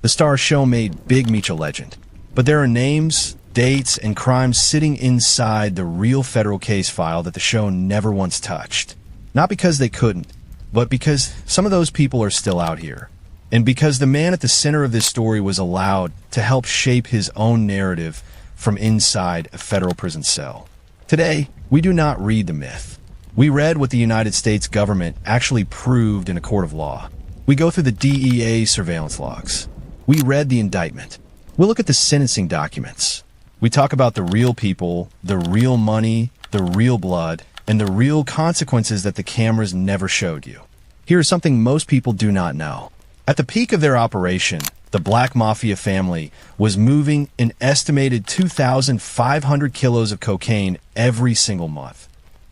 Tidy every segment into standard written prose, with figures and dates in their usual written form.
The star show made Big Meech a legend. But there are names, dates, and crimes sitting inside the real federal case file that the show never once touched. Not because they couldn't, but because some of those people are still out here. And because the man at the center of this story was allowed to help shape his own narrative from inside a federal prison cell. Today, we do not read the myth. We read what the United States government actually proved in a court of law. We go through the DEA surveillance logs. We read the indictment. We'll look at the sentencing documents. We talk about the real people, the real money, the real blood, and the real consequences that the cameras never showed you. Here is something most people do not know. At the peak of their operation, the Black Mafia family was moving an estimated 2,500 kilos of cocaine every single month,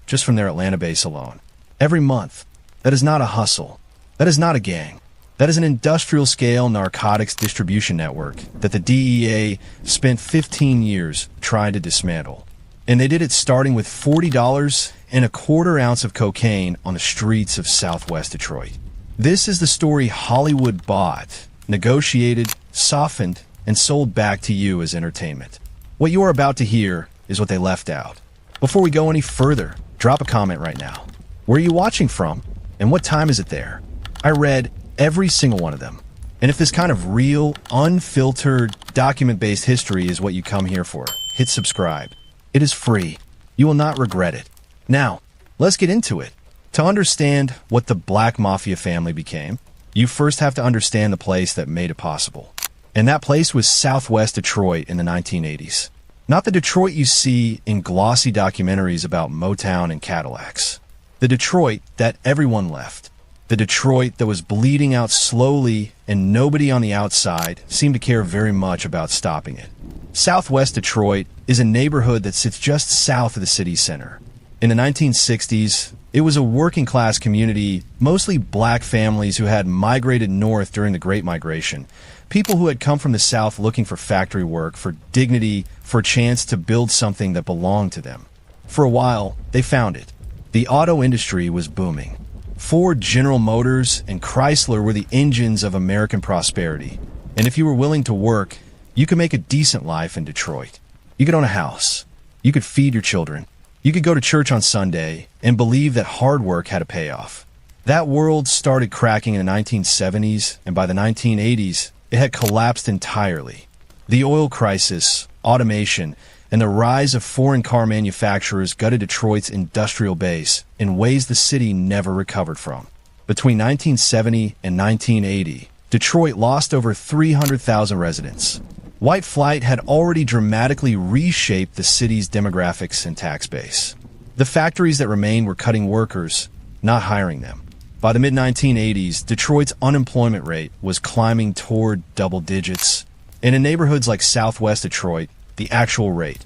just from their Atlanta base alone. Every month. That is not a hustle. That is not a gang. That is an industrial-scale narcotics distribution network that the DEA spent 15 years trying to dismantle. And they did it starting with $40 and a quarter ounce of cocaine on the streets of Southwest Detroit. This is the story Hollywood bought, negotiated, softened, and sold back to you as entertainment. What you are about to hear is what they left out. Before we go any further, drop a comment right now. Where are you watching from? And what time is it there? I read every single one of them. And if this kind of real, unfiltered, document-based history is what you come here for, hit subscribe. It is free. You will not regret it. Now, let's get into it. To understand what the Black Mafia family became, you first have to understand the place that made it possible. And that place was Southwest Detroit in the 1980s. Not the Detroit you see in glossy documentaries about Motown and Cadillacs. The Detroit that everyone left. The Detroit that was bleeding out slowly and nobody on the outside seemed to care very much about stopping it. Southwest Detroit is a neighborhood that sits just south of the city center. In the 1960s, it was a working-class community, mostly black families who had migrated north during the Great Migration. People who had come from the South looking for factory work, for dignity, for a chance to build something that belonged to them. For a while, they found it. The auto industry was booming. Ford, General Motors, and Chrysler were the engines of American prosperity. And if you were willing to work, you could make a decent life in Detroit. You could own a house. You could feed your children. You could go to church on Sunday and believe that hard work had a payoff. That world started cracking in the 1970s, and by the 1980s, it had collapsed entirely. The oil crisis, automation, and the rise of foreign car manufacturers gutted Detroit's industrial base in ways the city never recovered from. Between 1970 and 1980, Detroit lost over 300,000 residents. White flight had already dramatically reshaped the city's demographics and tax base. The factories that remained were cutting workers, not hiring them. By the mid-1980s, Detroit's unemployment rate was climbing toward double digits. And in neighborhoods like Southwest Detroit, the actual rate,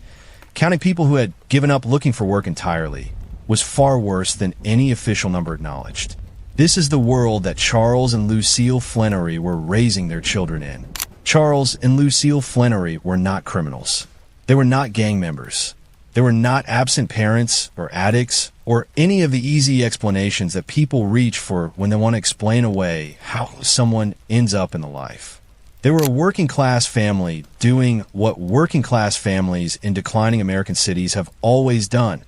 counting people who had given up looking for work entirely, was far worse than any official number acknowledged. This is the world that Charles and Lucille Flannery were raising their children in. Charles and Lucille Flannery were not criminals. They were not gang members. They were not absent parents or addicts or any of the easy explanations that people reach for when they want to explain away how someone ends up in the life. They were a working-class family doing what working-class families in declining American cities have always done,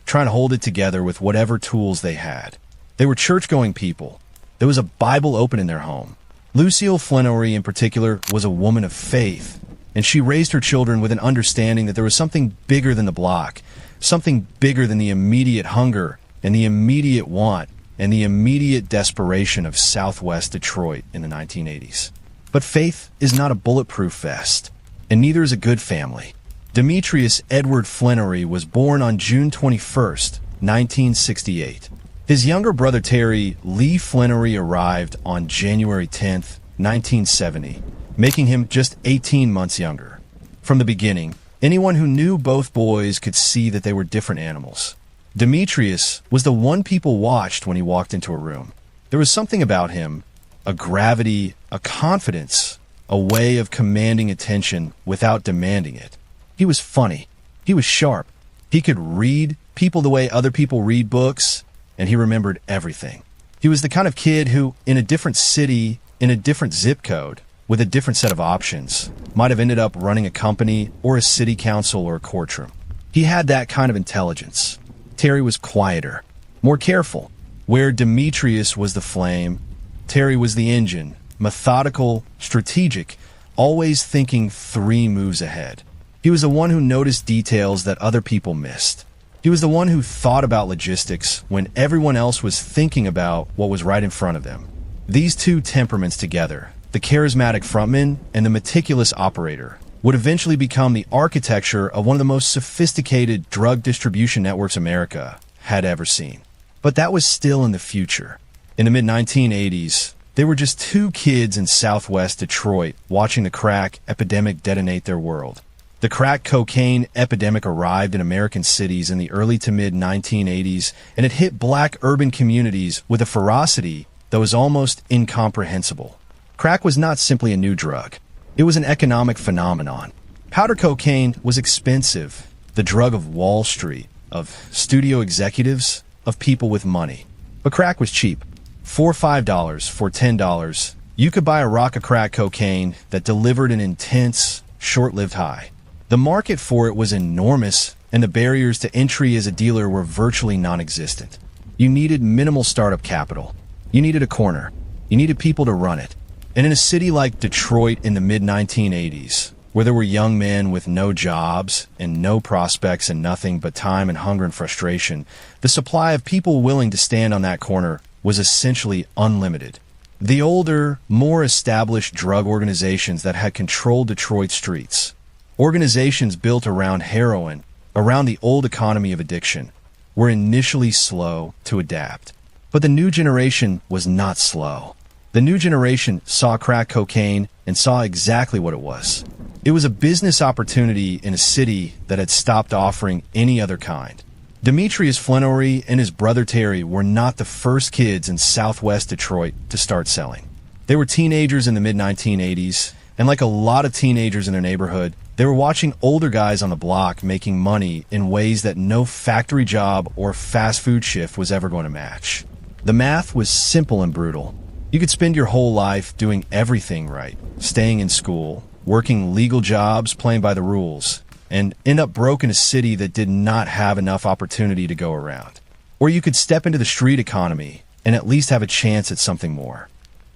trying to hold it together with whatever tools they had. They were church-going people. There was a Bible open in their home. Lucille Flannery, in particular, was a woman of faith, and she raised her children with an understanding that there was something bigger than the block, something bigger than the immediate hunger and the immediate want and the immediate desperation of Southwest Detroit in the 1980s. But faith is not a bulletproof vest, and neither is a good family. Demetrius Edward Flannery was born on June 21st, 1968. His younger brother Terry Lee Flannery arrived on January 10th, 1970, making him just 18 months younger. From the beginning, anyone who knew both boys could see that they were different animals. Demetrius was the one people watched when he walked into a room. There was something about him, a gravity, a confidence, a way of commanding attention without demanding it. He was funny. He was sharp. He could read people the way other people read books, and he remembered everything. He was the kind of kid who, in a different city, in a different zip code, with a different set of options, might have ended up running a company or a city council or a courtroom. He had that kind of intelligence. Terry was quieter, more careful. Where Demetrius was the flame, Terry was the engine, methodical, strategic, always thinking 3 moves ahead. He was the one who noticed details that other people missed. He was the one who thought about logistics when everyone else was thinking about what was right in front of them. These two temperaments together, the charismatic frontman and the meticulous operator, would eventually become the architecture of one of the most sophisticated drug distribution networks America had ever seen. But that was still in the future. In the mid-1980s, they were just 2 kids in southwest Detroit watching the crack epidemic detonate their world. The crack cocaine epidemic arrived in American cities in the early to mid-1980s, and it hit black urban communities with a ferocity that was almost incomprehensible. Crack was not simply a new drug. It was an economic phenomenon. Powder cocaine was expensive, the drug of Wall Street, of studio executives, of people with money. But crack was cheap. For $5, for $10, you could buy a rock of crack cocaine that delivered an intense, short-lived high. The market for it was enormous, and the barriers to entry as a dealer were virtually non-existent. You needed minimal startup capital. You needed a corner. You needed people to run it. And in a city like Detroit in the mid-1980s, where there were young men with no jobs and no prospects and nothing but time and hunger and frustration, the supply of people willing to stand on that corner was essentially unlimited. The older, more established drug organizations that had controlled Detroit streets, organizations built around heroin, around the old economy of addiction, were initially slow to adapt. But the new generation was not slow. The new generation saw crack cocaine and saw exactly what it was. It was a business opportunity in a city that had stopped offering any other kind. Demetrius Flenory and his brother Terry were not the first kids in southwest Detroit to start selling. They were teenagers in the mid-1980s, and like a lot of teenagers in their neighborhood, they were watching older guys on the block making money in ways that no factory job or fast food shift was ever going to match. The math was simple and brutal. You could spend your whole life doing everything right, staying in school, working legal jobs, playing by the rules, and end up broke in a city that did not have enough opportunity to go around. Or you could step into the street economy and at least have a chance at something more.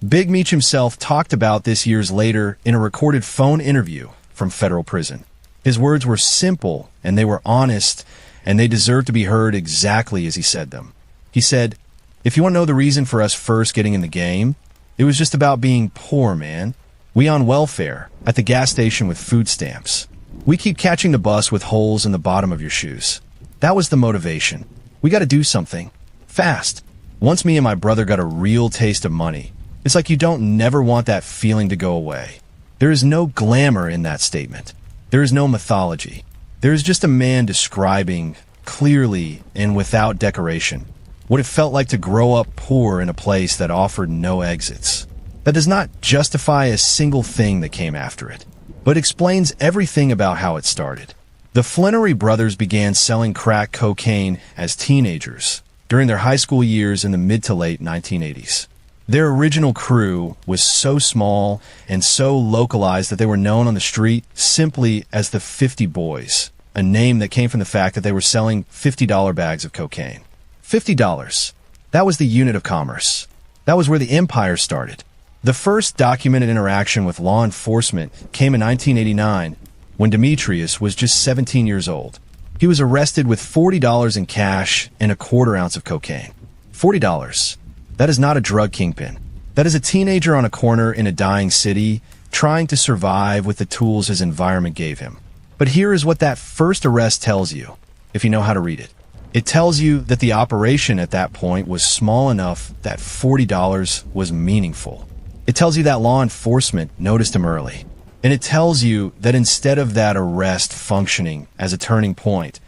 Big Meech himself talked about this years later in a recorded phone interview from federal prison. His words were simple and they were honest, and they deserved to be heard exactly as he said them. He said, "If you want to know the reason for us first getting in the game, it was just about being poor, man. We on welfare, at the gas station with food stamps. We keep catching the bus with holes in the bottom of your shoes. That was the motivation. We got to do something. Fast. Once me and my brother got a real taste of money, it's like you don't never want that feeling to go away. There is no glamour in that statement. There is no mythology. There is just a man describing, clearly and without decoration, what it felt like to grow up poor in a place that offered no exits. That does not justify a single thing that came after it, but explains everything about how it started. The Flenory brothers began selling crack cocaine as teenagers during their high school years in the mid to late 1980s. Their original crew was so small and so localized that they were known on the street simply as the 50 Boys, a name that came from the fact that they were selling $50 bags of cocaine. $50. That was the unit of commerce. That was where the empire started. The first documented interaction with law enforcement came in 1989 when Demetrius was just 17 years old. He was arrested with $40 in cash and a quarter ounce of cocaine. $40. That is not a drug kingpin. That is a teenager on a corner in a dying city trying to survive with the tools his environment gave him. But here is what that first arrest tells you, if you know how to read it. It tells you that the operation at that point was small enough that $40 was meaningful. It tells you that law enforcement noticed him early. And it tells you that instead of that arrest functioning as a turning point,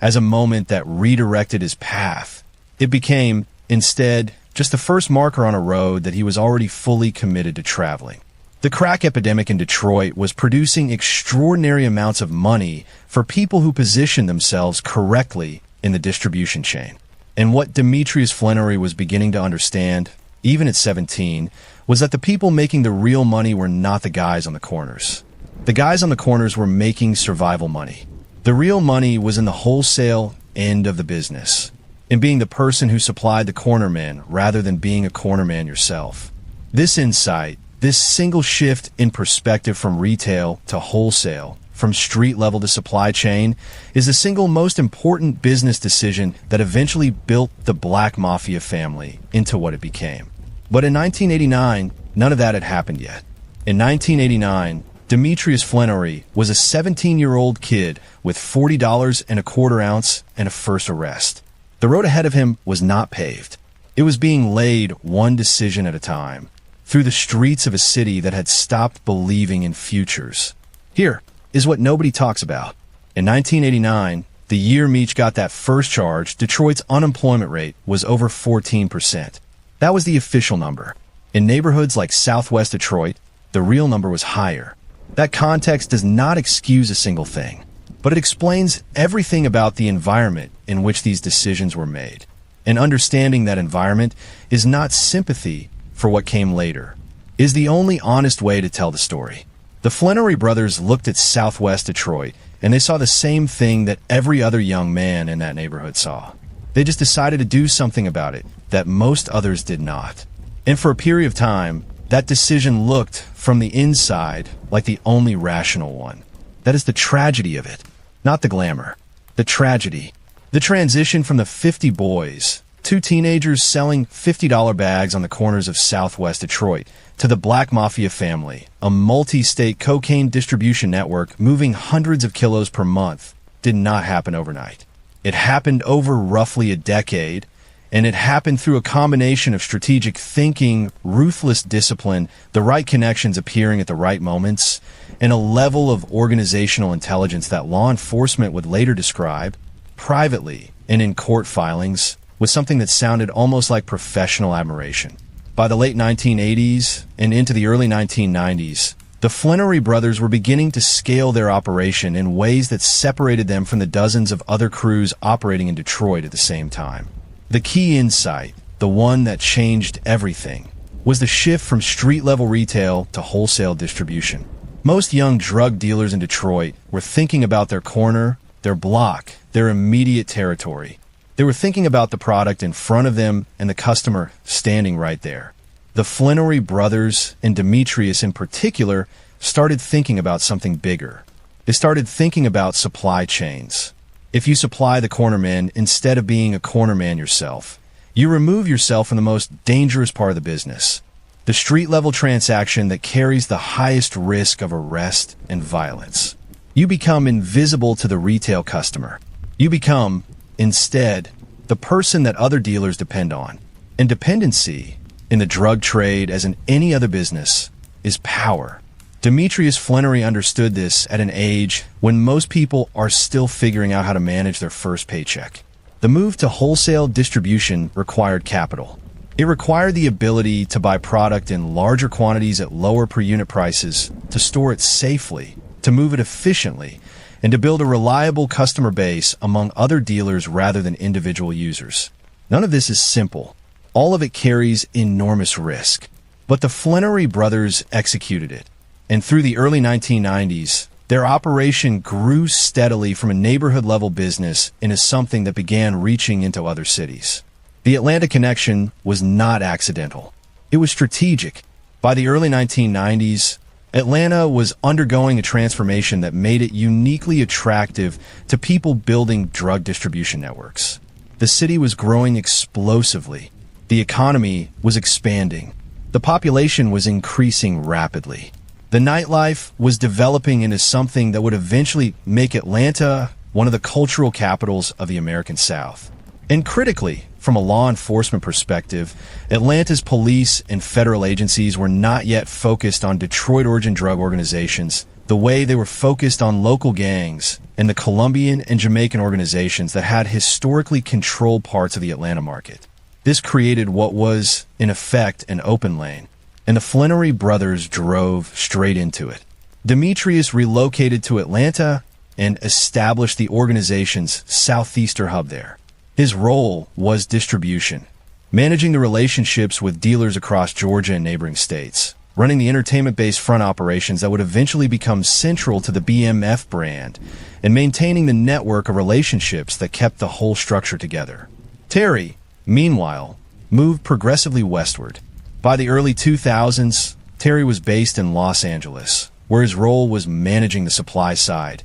as a moment that redirected his path, it became, instead, just the first marker on a road that he was already fully committed to traveling. The crack epidemic in Detroit was producing extraordinary amounts of money for people who positioned themselves correctly in the distribution chain. And what Demetrius Flenory was beginning to understand even at 17, was that the people making the real money were not the guys on the corners. The guys on the corners were making survival money. The real money was in the wholesale end of the business, in being the person who supplied the cornerman rather than being a cornerman yourself. This insight, this single shift in perspective from retail to wholesale, from street level to supply chain, is the single most important business decision that eventually built the Black Mafia family into what it became. But in 1989, none of that had happened yet. In 1989, Demetrius Flannery was a 17-year-old kid with $40.25 ounce and a first arrest. The road ahead of him was not paved. It was being laid one decision at a time, through the streets of a city that had stopped believing in futures. Here is what nobody talks about. In 1989, the year Meech got that first charge, Detroit's unemployment rate was over 14%. That was the official number. In neighborhoods like Southwest Detroit, the real number was higher. That context does not excuse a single thing, but it explains everything about the environment in which these decisions were made. And understanding that environment is not sympathy for what came later, is the only honest way to tell the story. The Flannery brothers looked at Southwest Detroit, and they saw the same thing that every other young man in that neighborhood saw. They just decided to do something about it that most others did not. And for a period of time, that decision looked, from the inside, like the only rational one. That is the tragedy of it, not the glamour. The tragedy. The transition from the 50 boys, two teenagers selling $50 bags on the corners of Southwest Detroit, to the Black Mafia family, a multi-state cocaine distribution network moving hundreds of kilos per month, did not happen overnight. It happened over roughly a decade, and it happened through a combination of strategic thinking, ruthless discipline, the right connections appearing at the right moments, and a level of organizational intelligence that law enforcement would later describe, privately and in court filings, was something that sounded almost like professional admiration. By the late 1980s and into the early 1990s, the Flannery brothers were beginning to scale their operation in ways that separated them from the dozens of other crews operating in Detroit at the same time. The key insight, the one that changed everything, was the shift from street-level retail to wholesale distribution. Most young drug dealers in Detroit were thinking about their corner, their block, their immediate territory. They were thinking about the product in front of them and the customer standing right there. The Flannery brothers, and Demetrius in particular, started thinking about something bigger. They started thinking about supply chains. If you supply the cornerman instead of being a cornerman yourself, you remove yourself from the most dangerous part of the business, the street-level transaction that carries the highest risk of arrest and violence. You become invisible to the retail customer. You become, instead, the person that other dealers depend on. And dependency, in the drug trade as in any other business, is power. Demetrius Flannery understood this at an age when most people are still figuring out how to manage their first paycheck. The move to wholesale distribution required capital. It required the ability to buy product in larger quantities at lower per unit prices, to store it safely, to move it efficiently, and to build a reliable customer base among other dealers rather than individual users. None of this is simple. All of it carries enormous risk. But the Flannery brothers executed it. And through the early 1990s, their operation grew steadily from a neighborhood-level business into something that began reaching into other cities. The Atlanta connection was not accidental. It was strategic. By the early 1990s, Atlanta was undergoing a transformation that made it uniquely attractive to people building drug distribution networks. The city was growing explosively. The economy was expanding. The population was increasing rapidly. The nightlife was developing into something that would eventually make Atlanta one of the cultural capitals of the American South. And critically, from a law enforcement perspective, Atlanta's police and federal agencies were not yet focused on Detroit-origin drug organizations the way they were focused on local gangs and the Colombian and Jamaican organizations that had historically controlled parts of the Atlanta market. This created what was, in effect, an open lane, and the Flannery brothers drove straight into it. Demetrius relocated to Atlanta and established the organization's southeastern hub there. His role was distribution. managing the relationships with dealers across Georgia and neighboring states, running the entertainment-based front operations that would eventually become central to the BMF brand, and maintaining the network of relationships that kept the whole structure together. Terry, meanwhile, moved progressively westward. By the early 2000s, Terry was based in Los Angeles, where his role was managing the supply side,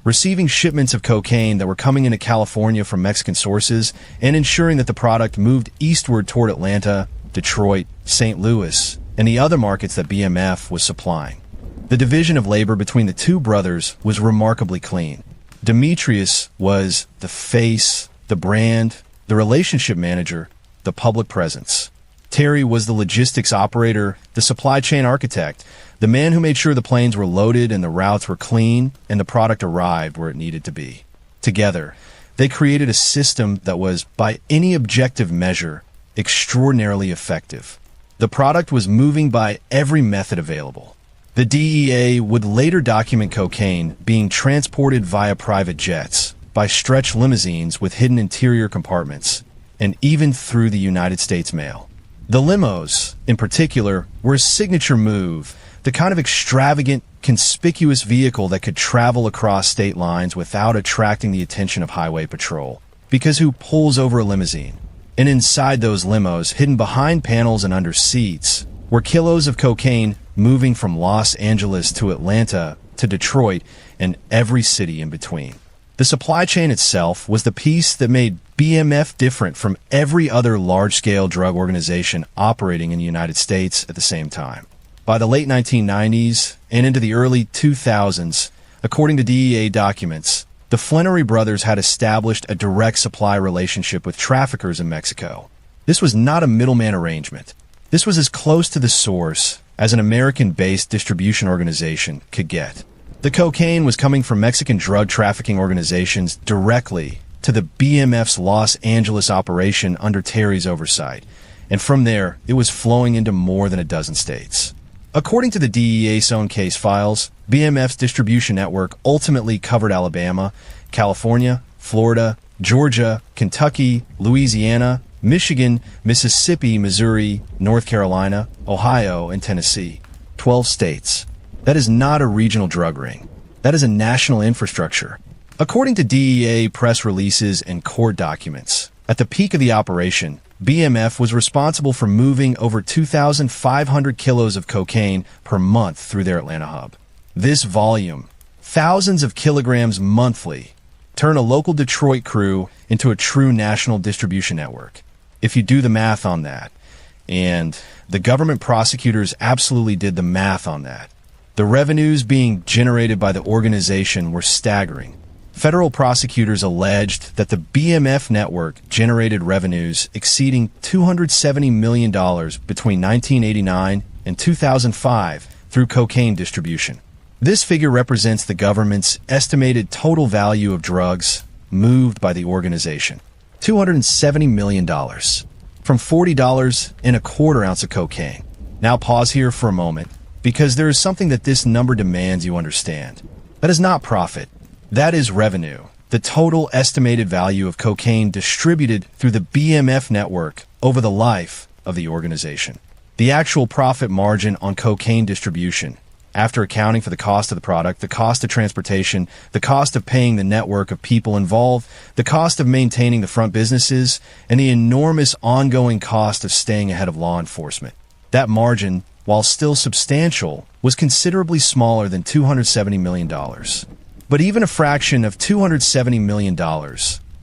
receiving shipments of cocaine that were coming into California from Mexican sources, and ensuring that the product moved eastward toward Atlanta, Detroit, St. Louis, and the other markets that BMF was supplying. The division of labor between the two brothers was remarkably clean. Demetrius was the face, the brand, the relationship manager, the public presence. Terry was the logistics operator, the supply chain architect, the man who made sure the planes were loaded and the routes were clean and the product arrived where it needed to be. Together, they created a system that was, by any objective measure, extraordinarily effective. The product was moving by every method available. The DEA would later document cocaine being transported via private jets, by stretch limousines with hidden interior compartments, and even through the United States mail. The limos, in particular, were a signature move, the kind of extravagant, conspicuous vehicle that could travel across state lines without attracting the attention of highway patrol. Because who pulls over a limousine? And inside those limos, hidden behind panels and under seats, were kilos of cocaine moving from Los Angeles to Atlanta to Detroit and every city in between. The supply chain itself was the piece that made BMF different from every other large-scale drug organization operating in the United States at the same time. By the late 1990s and into the early 2000s, according to DEA documents, the Flannery brothers had established a direct supply relationship with traffickers in Mexico. This was not a middleman arrangement. This was as close to the source as an American-based distribution organization could get. The cocaine was coming from Mexican drug trafficking organizations directly to the BMF's Los Angeles operation under Terry's oversight, and from there, it was flowing into more than a dozen states. According to the DEA's own case files, BMF's distribution network ultimately covered Alabama, California, Florida, Georgia, Kentucky, Louisiana, Michigan, Mississippi, Missouri, North Carolina, Ohio, and Tennessee. 12 states. That is not a regional drug ring. That is a national infrastructure. According to DEA press releases and court documents, at the peak of the operation, BMF was responsible for moving over 2,500 kilos of cocaine per month through their Atlanta hub. This volume, thousands of kilograms monthly, turned a local Detroit crew into a true national distribution network. If you do the math on that, and the government prosecutors absolutely did the math on that, the revenues being generated by the organization were staggering. Federal prosecutors alleged that the BMF network generated revenues exceeding $270 million between 1989 and 2005 through cocaine distribution. This figure represents the government's estimated total value of drugs moved by the organization. $270 million from $40 and a quarter ounce of cocaine. Now pause here for a moment, because there is something that this number demands you understand. That is not profit. That is revenue, the total estimated value of cocaine distributed through the BMF network over the life of the organization. The actual profit margin on cocaine distribution, after accounting for the cost of the product, the cost of transportation, the cost of paying the network of people involved, the cost of maintaining the front businesses, and the enormous ongoing cost of staying ahead of law enforcement. That margin, while still substantial, was considerably smaller than $270 million. But even a fraction of $270 million,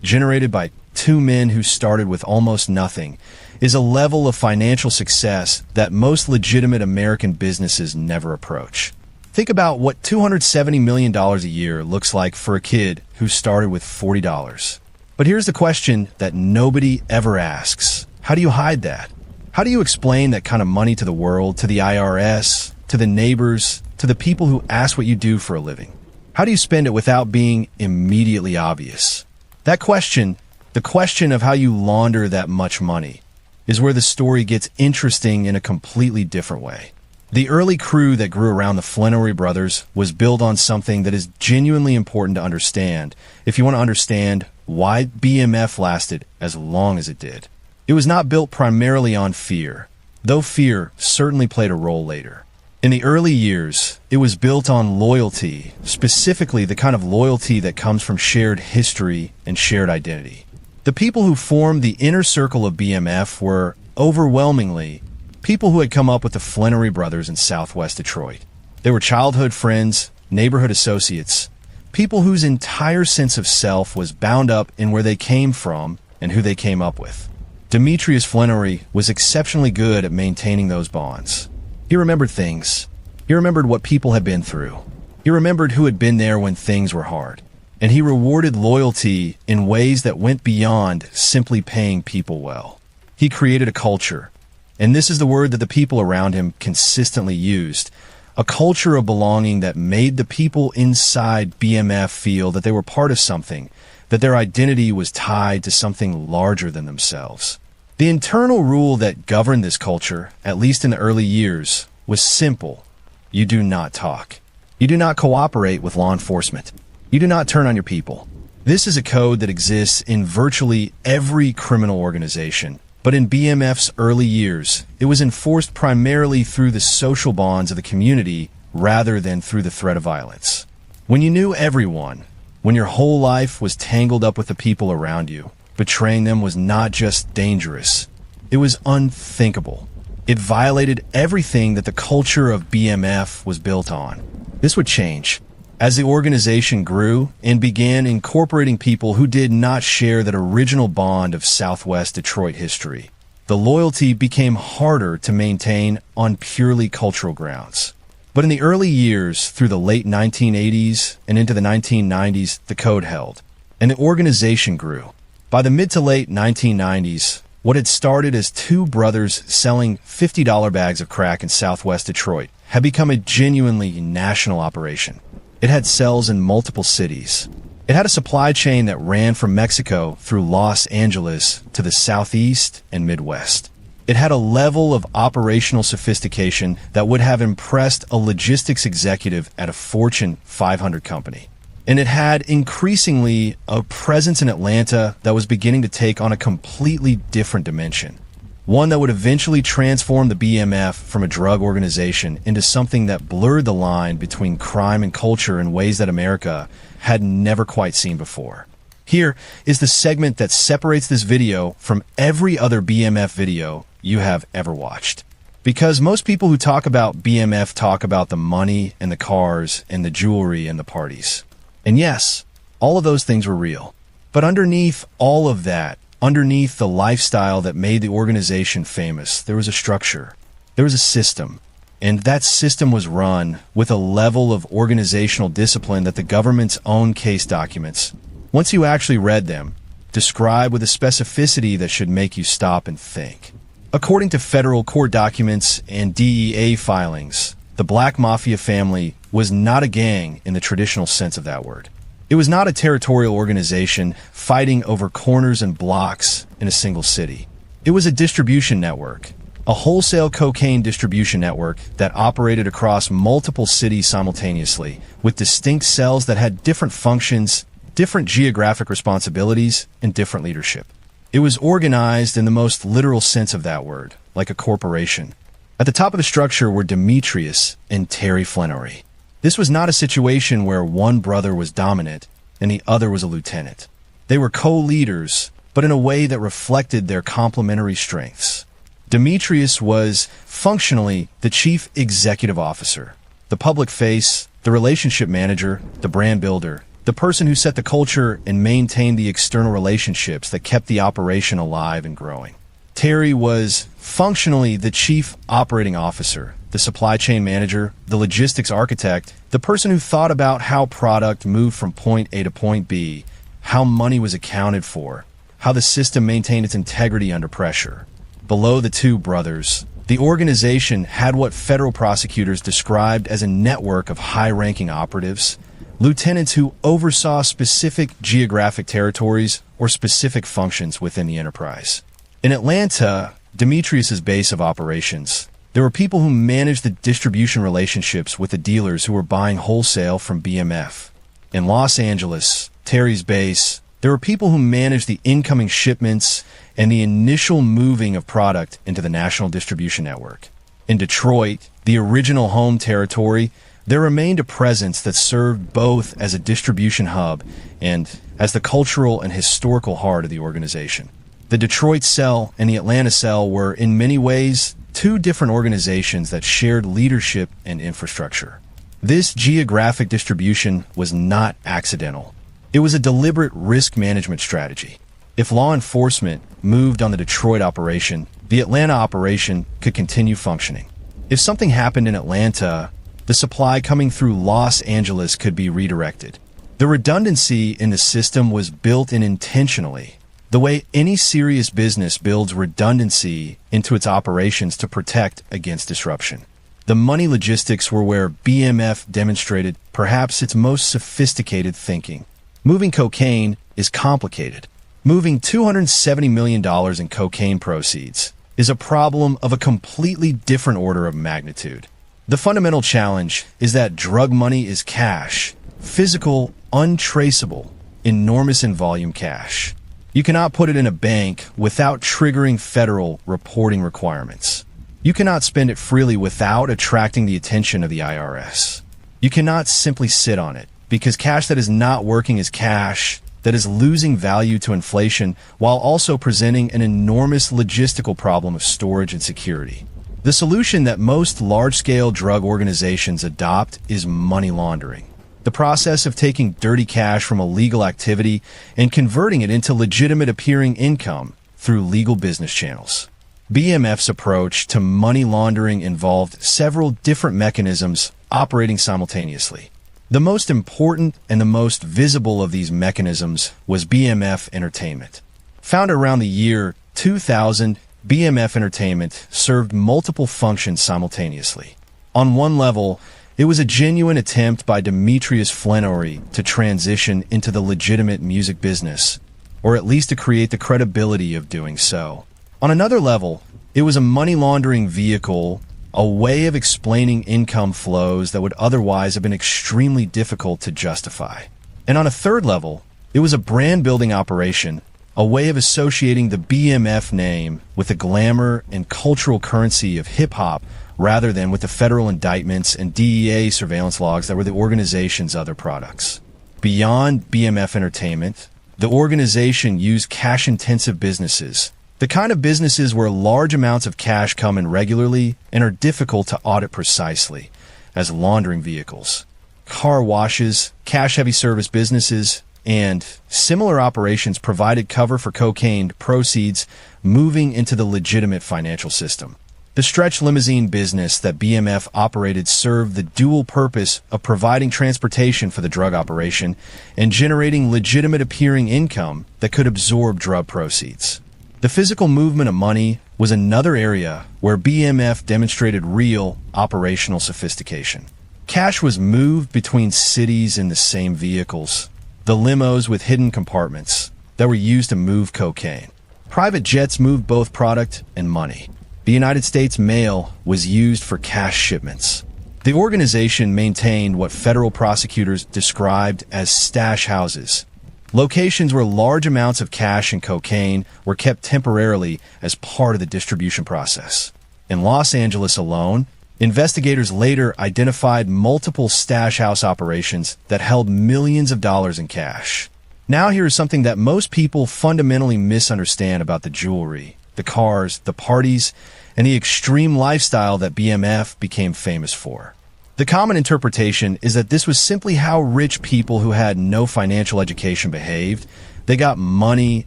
generated by two men who started with almost nothing, is a level of financial success that most legitimate American businesses never approach. Think about what $270 million a year looks like for a kid who started with $40. But here's the question that nobody ever asks. How do you hide that? How do you explain that kind of money to the world, to the IRS, to the neighbors, to the people who ask what you do for a living? How do you spend it without being immediately obvious? That question, the question of how you launder that much money, is where the story gets interesting in a completely different way. The early crew that grew around the Flannery brothers was built on something that is genuinely important to understand if you want to understand why BMF lasted as long as it did. It was not built primarily on fear, though fear certainly played a role later. In the early years, it was built on loyalty, specifically the kind of loyalty that comes from shared history and shared identity. The people who formed the inner circle of BMF were, overwhelmingly, people who had come up with the Flannery brothers in Southwest Detroit. They were childhood friends, neighborhood associates, people whose entire sense of self was bound up in where they came from and who they came up with. Demetrius Flannery was exceptionally good at maintaining those bonds. He remembered things. He remembered what people had been through. He remembered who had been there when things were hard. And he rewarded loyalty in ways that went beyond simply paying people well. He created a culture, and this is the word that the people around him consistently used, a culture of belonging that made the people inside BMF feel that they were part of something, that their identity was tied to something larger than themselves. The internal rule that governed this culture, at least in the early years, was simple. You do not talk. You do not cooperate with law enforcement. You do not turn on your people. This is a code that exists in virtually every criminal organization, but in BMF's early years, it was enforced primarily through the social bonds of the community rather than through the threat of violence. When you knew everyone, when your whole life was tangled up with the people around you, betraying them was not just dangerous, it was unthinkable. It violated everything that the culture of BMF was built on. This would change as the organization grew and began incorporating people who did not share that original bond of Southwest Detroit history. The loyalty became harder to maintain on purely cultural grounds. But in the early years, through the late 1980s and into the 1990s, the code held, and the organization grew. By the mid to late 1990s, what had started as two brothers selling $50 bags of crack in Southwest Detroit had become a genuinely national operation. It had cells in multiple cities. It had a supply chain that ran from Mexico through Los Angeles to the Southeast and Midwest. It had a level of operational sophistication that would have impressed a logistics executive at a Fortune 500 company. And it had increasingly a presence in Atlanta that was beginning to take on a completely different dimension. One that would eventually transform the BMF from a drug organization into something that blurred the line between crime and culture in ways that America had never quite seen before. Here is the segment that separates this video from every other BMF video you have ever watched. Because most people who talk about BMF talk about the money and the cars and the jewelry and the parties. And yes, all of those things were real. But underneath all of that, underneath the lifestyle that made the organization famous, there was a structure. There was a system. And that system was run with a level of organizational discipline that the government's own case documents, once you actually read them, describe with a specificity that should make you stop and think. According to federal court documents and DEA filings, the Black Mafia family was not a gang in the traditional sense of that word. It was not a territorial organization fighting over corners and blocks in a single city. It was a distribution network, a wholesale cocaine distribution network that operated across multiple cities simultaneously, with distinct cells that had different functions, different geographic responsibilities, and different leadership. It was organized in the most literal sense of that word, like a corporation. At the top of the structure were Demetrius and Terry Flannery. This was not a situation where one brother was dominant and the other was a lieutenant. They were co-leaders, but in a way that reflected their complementary strengths. Demetrius was functionally the chief executive officer, the public face, the relationship manager, the brand builder, the person who set the culture and maintained the external relationships that kept the operation alive and growing. Terry was functionally the chief operating officer, the supply chain manager, the logistics architect, the person who thought about how product moved from point A to point B, how money was accounted for, how the system maintained its integrity under pressure. Below the two brothers, the organization had what federal prosecutors described as a network of high-ranking operatives, lieutenants who oversaw specific geographic territories or specific functions within the enterprise. In Atlanta, Demetrius's base of operations, there were people who managed the distribution relationships with the dealers who were buying wholesale from BMF. In Los Angeles, Terry's base There were people who managed the incoming shipments and the initial moving of product into the national distribution network. In Detroit, the original home territory, there remained a presence that served both as a distribution hub and as the cultural and historical heart of the organization. The Detroit cell and the Atlanta cell were, in many ways, two different organizations that shared leadership and infrastructure. This geographic distribution was not accidental. It was a deliberate risk management strategy. If law enforcement moved on the Detroit operation, the Atlanta operation could continue functioning. If something happened in Atlanta, the supply coming through Los Angeles could be redirected. The redundancy in the system was built in intentionally, the way any serious business builds redundancy into its operations to protect against disruption. The money logistics were where BMF demonstrated perhaps its most sophisticated thinking. Moving cocaine is complicated. Moving $270 million in cocaine proceeds is a problem of a completely different order of magnitude. The fundamental challenge is that drug money is cash, physical, untraceable, enormous in volume cash. You cannot put it in a bank without triggering federal reporting requirements. You cannot spend it freely without attracting the attention of the IRS. You cannot simply sit on it, because cash that is not working is cash that is losing value to inflation while also presenting an enormous logistical problem of storage and security. The solution that most large-scale drug organizations adopt is money laundering. The process of taking dirty cash from illegal activity and converting it into legitimate appearing income through legal business channels. BMF's approach to money laundering involved several different mechanisms operating simultaneously. The most important and the most visible of these mechanisms was BMF Entertainment. Founded around the year 2000, BMF Entertainment served multiple functions simultaneously. On one level, it was a genuine attempt by Demetrius Flenory to transition into the legitimate music business, or at least to create the credibility of doing so. On another level, it was a money laundering vehicle, a way of explaining income flows that would otherwise have been extremely difficult to justify. And on a third level, it was a brand-building operation, a way of associating the BMF name with the glamour and cultural currency of hip-hop rather than with the federal indictments and DEA surveillance logs that were the organization's other products. Beyond BMF Entertainment, the organization used cash-intensive businesses, the kind of businesses where large amounts of cash come in regularly and are difficult to audit precisely, as laundering vehicles. Car washes, cash-heavy service businesses, and similar operations provided cover for cocaine proceeds moving into the legitimate financial system. The stretch limousine business that BMF operated served the dual purpose of providing transportation for the drug operation and generating legitimate appearing income that could absorb drug proceeds. The physical movement of money was another area where BMF demonstrated real operational sophistication. Cash was moved between cities in the same vehicles, the limos with hidden compartments that were used to move cocaine. Private jets moved both product and money. The United States Mail was used for cash shipments. The organization maintained what federal prosecutors described as stash houses, locations where large amounts of cash and cocaine were kept temporarily as part of the distribution process. In Los Angeles alone, investigators later identified multiple stash house operations that held millions of dollars in cash. Now here is something that most people fundamentally misunderstand about the jewelry, the cars, the parties, and the extreme lifestyle that BMF became famous for. The common interpretation is that this was simply how rich people who had no financial education behaved. They got money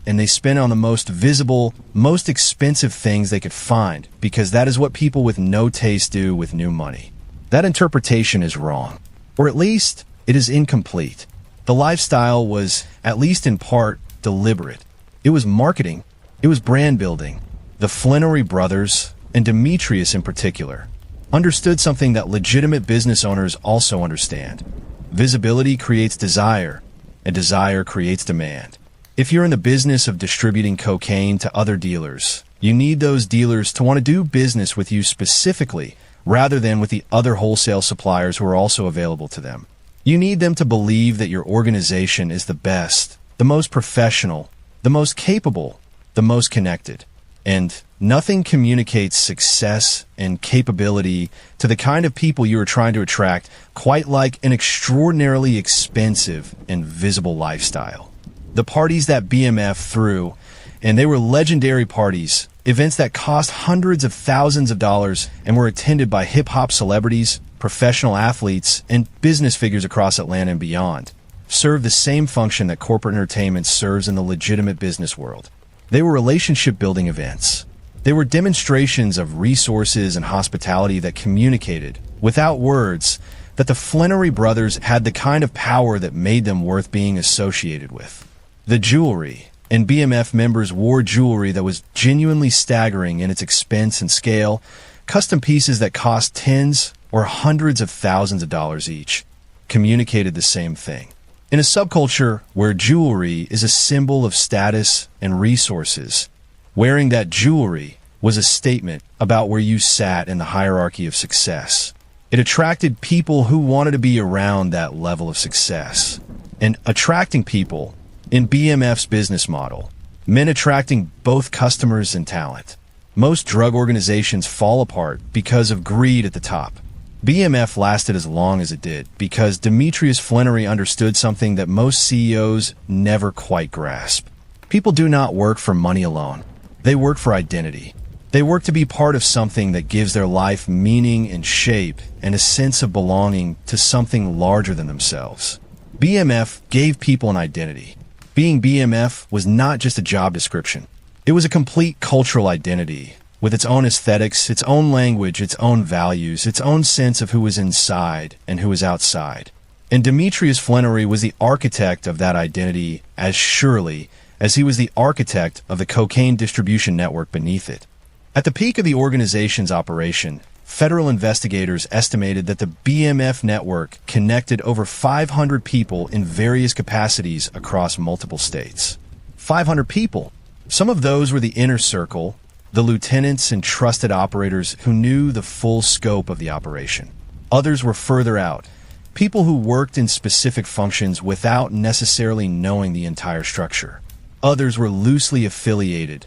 and they spent on the most visible, most expensive things they could find, because that is what people with no taste do with new money. That interpretation is wrong, or at least it is incomplete. The lifestyle was, at least in part, deliberate. It was marketing. It was brand building. The Flenory brothers, and Demetrius in particular, understood something that legitimate business owners also understand. Visibility creates desire, and desire creates demand. If you're in the business of distributing cocaine to other dealers, you need those dealers to want to do business with you specifically, rather than with the other wholesale suppliers who are also available to them. You need them to believe that your organization is the best, the most professional, the most capable, the most connected. And nothing communicates success and capability to the kind of people you are trying to attract quite like an extraordinarily expensive and visible lifestyle. The parties that BMF threw, and they were legendary parties, events that cost hundreds of thousands of dollars and were attended by hip-hop celebrities, professional athletes, and business figures across Atlanta and beyond, served the same function that corporate entertainment serves in the legitimate business world. They were relationship-building events. They were demonstrations of resources and hospitality that communicated, without words, that the Flannery brothers had the kind of power that made them worth being associated with. The jewelry, and BMF members wore jewelry that was genuinely staggering in its expense and scale, custom pieces that cost tens or hundreds of thousands of dollars each, communicated the same thing. In a subculture where jewelry is a symbol of status and resources, wearing that jewelry was a statement about where you sat in the hierarchy of success. It attracted people who wanted to be around that level of success. And attracting people, in BMF's business model, meant attracting both customers and talent. Most drug organizations fall apart because of greed at the top. BMF lasted as long as it did because Demetrius Flannery understood something that most CEOs never quite grasp. People do not work for money alone. They work for identity. They work to be part of something that gives their life meaning and shape and a sense of belonging to something larger than themselves. BMF gave people an identity. Being BMF was not just a job description. It was a complete cultural identity, with its own aesthetics, its own language, its own values, its own sense of who was inside and who was outside. And Demetrius Flannery was the architect of that identity as surely as he was the architect of the cocaine distribution network beneath it. At the peak of the organization's operation, federal investigators estimated that the BMF network connected over 500 people in various capacities across multiple states. 500 people. Some of those were the inner circle, the lieutenants and trusted operators who knew the full scope of the operation. Others were further out, people who worked in specific functions without necessarily knowing the entire structure. Others were loosely affiliated,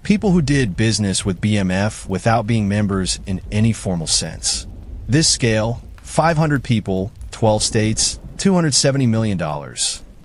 people who did business with BMF without being members in any formal sense. This scale, 500 people, 12 states, $270 million,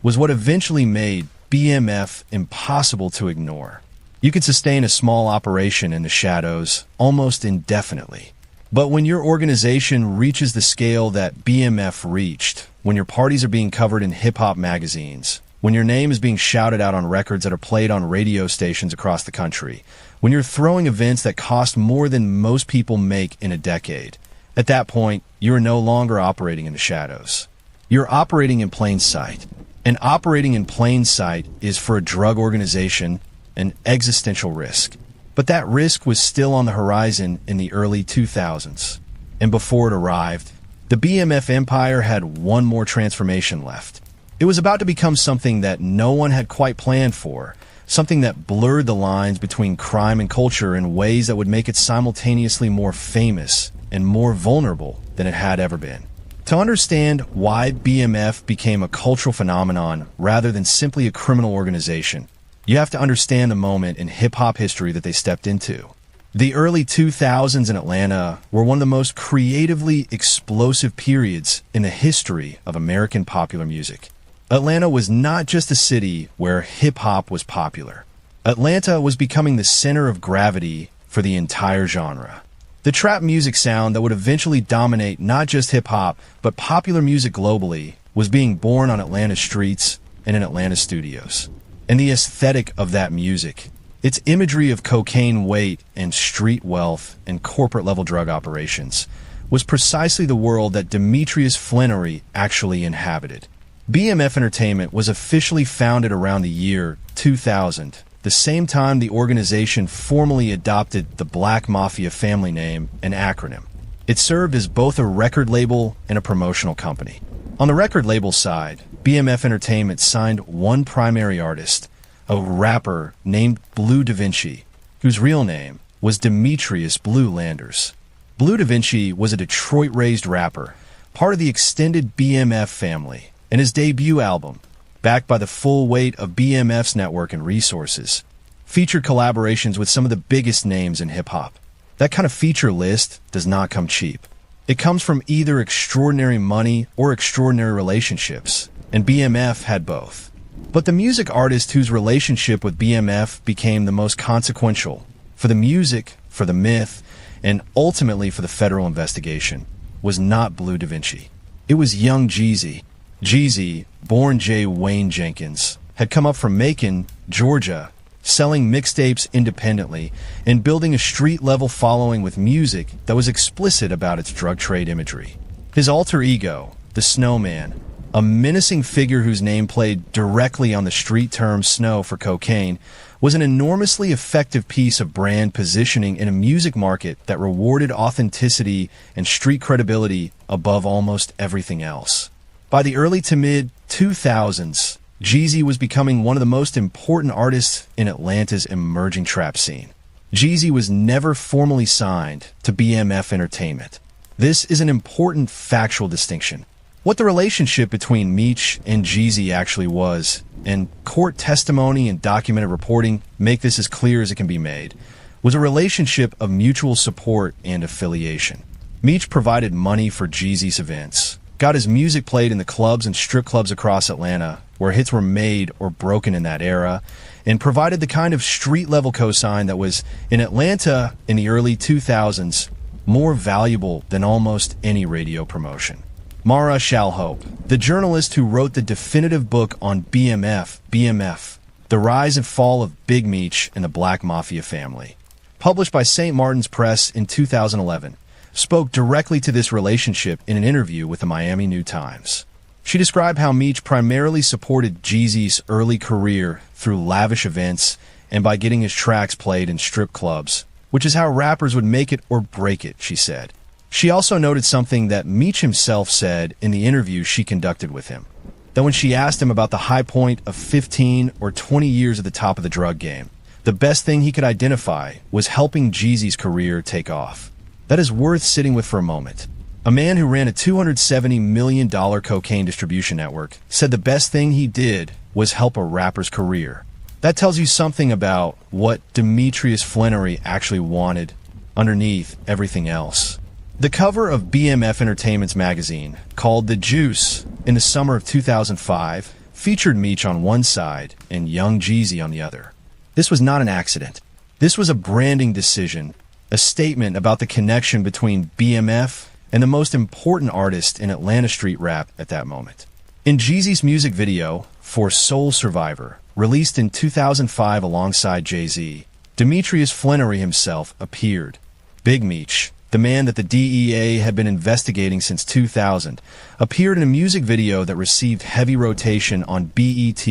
was what eventually made BMF impossible to ignore. You could sustain a small operation in the shadows almost indefinitely. But when your organization reaches the scale that BMF reached, when your parties are being covered in hip-hop magazines, when your name is being shouted out on records that are played on radio stations across the country, when you're throwing events that cost more than most people make in a decade, at that point, you are no longer operating in the shadows. You're operating in plain sight. And operating in plain sight is, for a drug organization, an existential risk. But that risk was still on the horizon in the early 2000s. And before it arrived, the BMF empire had one more transformation left. It was about to become something that no one had quite planned for, something that blurred the lines between crime and culture in ways that would make it simultaneously more famous and more vulnerable than it had ever been. To understand why BMF became a cultural phenomenon rather than simply a criminal organization, you have to understand the moment in hip-hop history that they stepped into. The early 2000s in Atlanta were one of the most creatively explosive periods in the history of American popular music. Atlanta was not just a city where hip-hop was popular. Atlanta was becoming the center of gravity for the entire genre. The trap music sound that would eventually dominate not just hip-hop, but popular music globally was being born on Atlanta's streets and in Atlanta studios. And the aesthetic of that music, its imagery of cocaine weight and street wealth and corporate-level drug operations, was precisely the world that Demetrius Flannery actually inhabited. BMF Entertainment was officially founded around the year 2000, the same time the organization formally adopted the Black Mafia family name and acronym. It served as both a record label and a promotional company. On the record label side, BMF Entertainment signed one primary artist, a rapper named Blue Da Vinci, whose real name was Demetrius Blue Landers. Blue Da Vinci was a Detroit-raised rapper, part of the extended BMF family, and his debut album, backed by the full weight of BMF's network and resources. Featured collaborations with some of the biggest names in hip-hop. That kind of feature list does not come cheap. It comes from either extraordinary money or extraordinary relationships, and BMF had both. But the music artist whose relationship with BMF became the most consequential, for the music, for the myth, and ultimately for the federal investigation, was not Blue Da Vinci. It was young Jeezy. Jeezy, born J. Wayne Jenkins, had come up from Macon, Georgia, selling mixtapes independently and building a street-level following with music that was explicit about its drug trade imagery. His alter ego, the Snowman, a menacing figure whose name played directly on the street term snow for cocaine, was an enormously effective piece of brand positioning in a music market that rewarded authenticity and street credibility above almost everything else. By the early to mid-2000s, Jeezy was becoming one of the most important artists in Atlanta's emerging trap scene. Jeezy was never formally signed to BMF Entertainment. This is an important factual distinction. What the relationship between Meech and Jeezy actually was, and court testimony and documented reporting make this as clear as it can be made, was a relationship of mutual support and affiliation. Meech provided money for Jeezy's events, got his music played in the clubs and strip clubs across Atlanta, where hits were made or broken in that era, and provided the kind of street-level cosign that was, in Atlanta in the early 2000s, more valuable than almost any radio promotion. Mara Shalhoub, the journalist who wrote the definitive book on BMF, The Rise and Fall of Big Meech and the Black Mafia Family, published by St. Martin's Press in 2011, spoke directly to this relationship in an interview with the Miami New Times. She described how Meech primarily supported Jeezy's early career through lavish events and by getting his tracks played in strip clubs, which is how rappers would make it or break it, she said. She also noted something that Meech himself said in the interview she conducted with him, that when she asked him about the high point of 15 or 20 years at the top of the drug game, the best thing he could identify was helping Jeezy's career take off. That is worth sitting with for a moment. A man who ran a $270 million cocaine distribution network said the best thing he did was help a rapper's career. That tells you something about what Demetrius Flannery actually wanted underneath everything else. The cover of BMF Entertainment's magazine, called The Juice, in the summer of 2005, featured Meech on one side and young Jeezy on the other. This was not an accident. This was a branding decision, a statement about the connection between BMF and the most important artist in Atlanta street rap at that moment. In Jeezy's music video for Soul Survivor, released in 2005 alongside Jay-Z, Demetrius Flannery himself appeared. Big Meech, the man that the DEA had been investigating since 2000, appeared in a music video that received heavy rotation on BET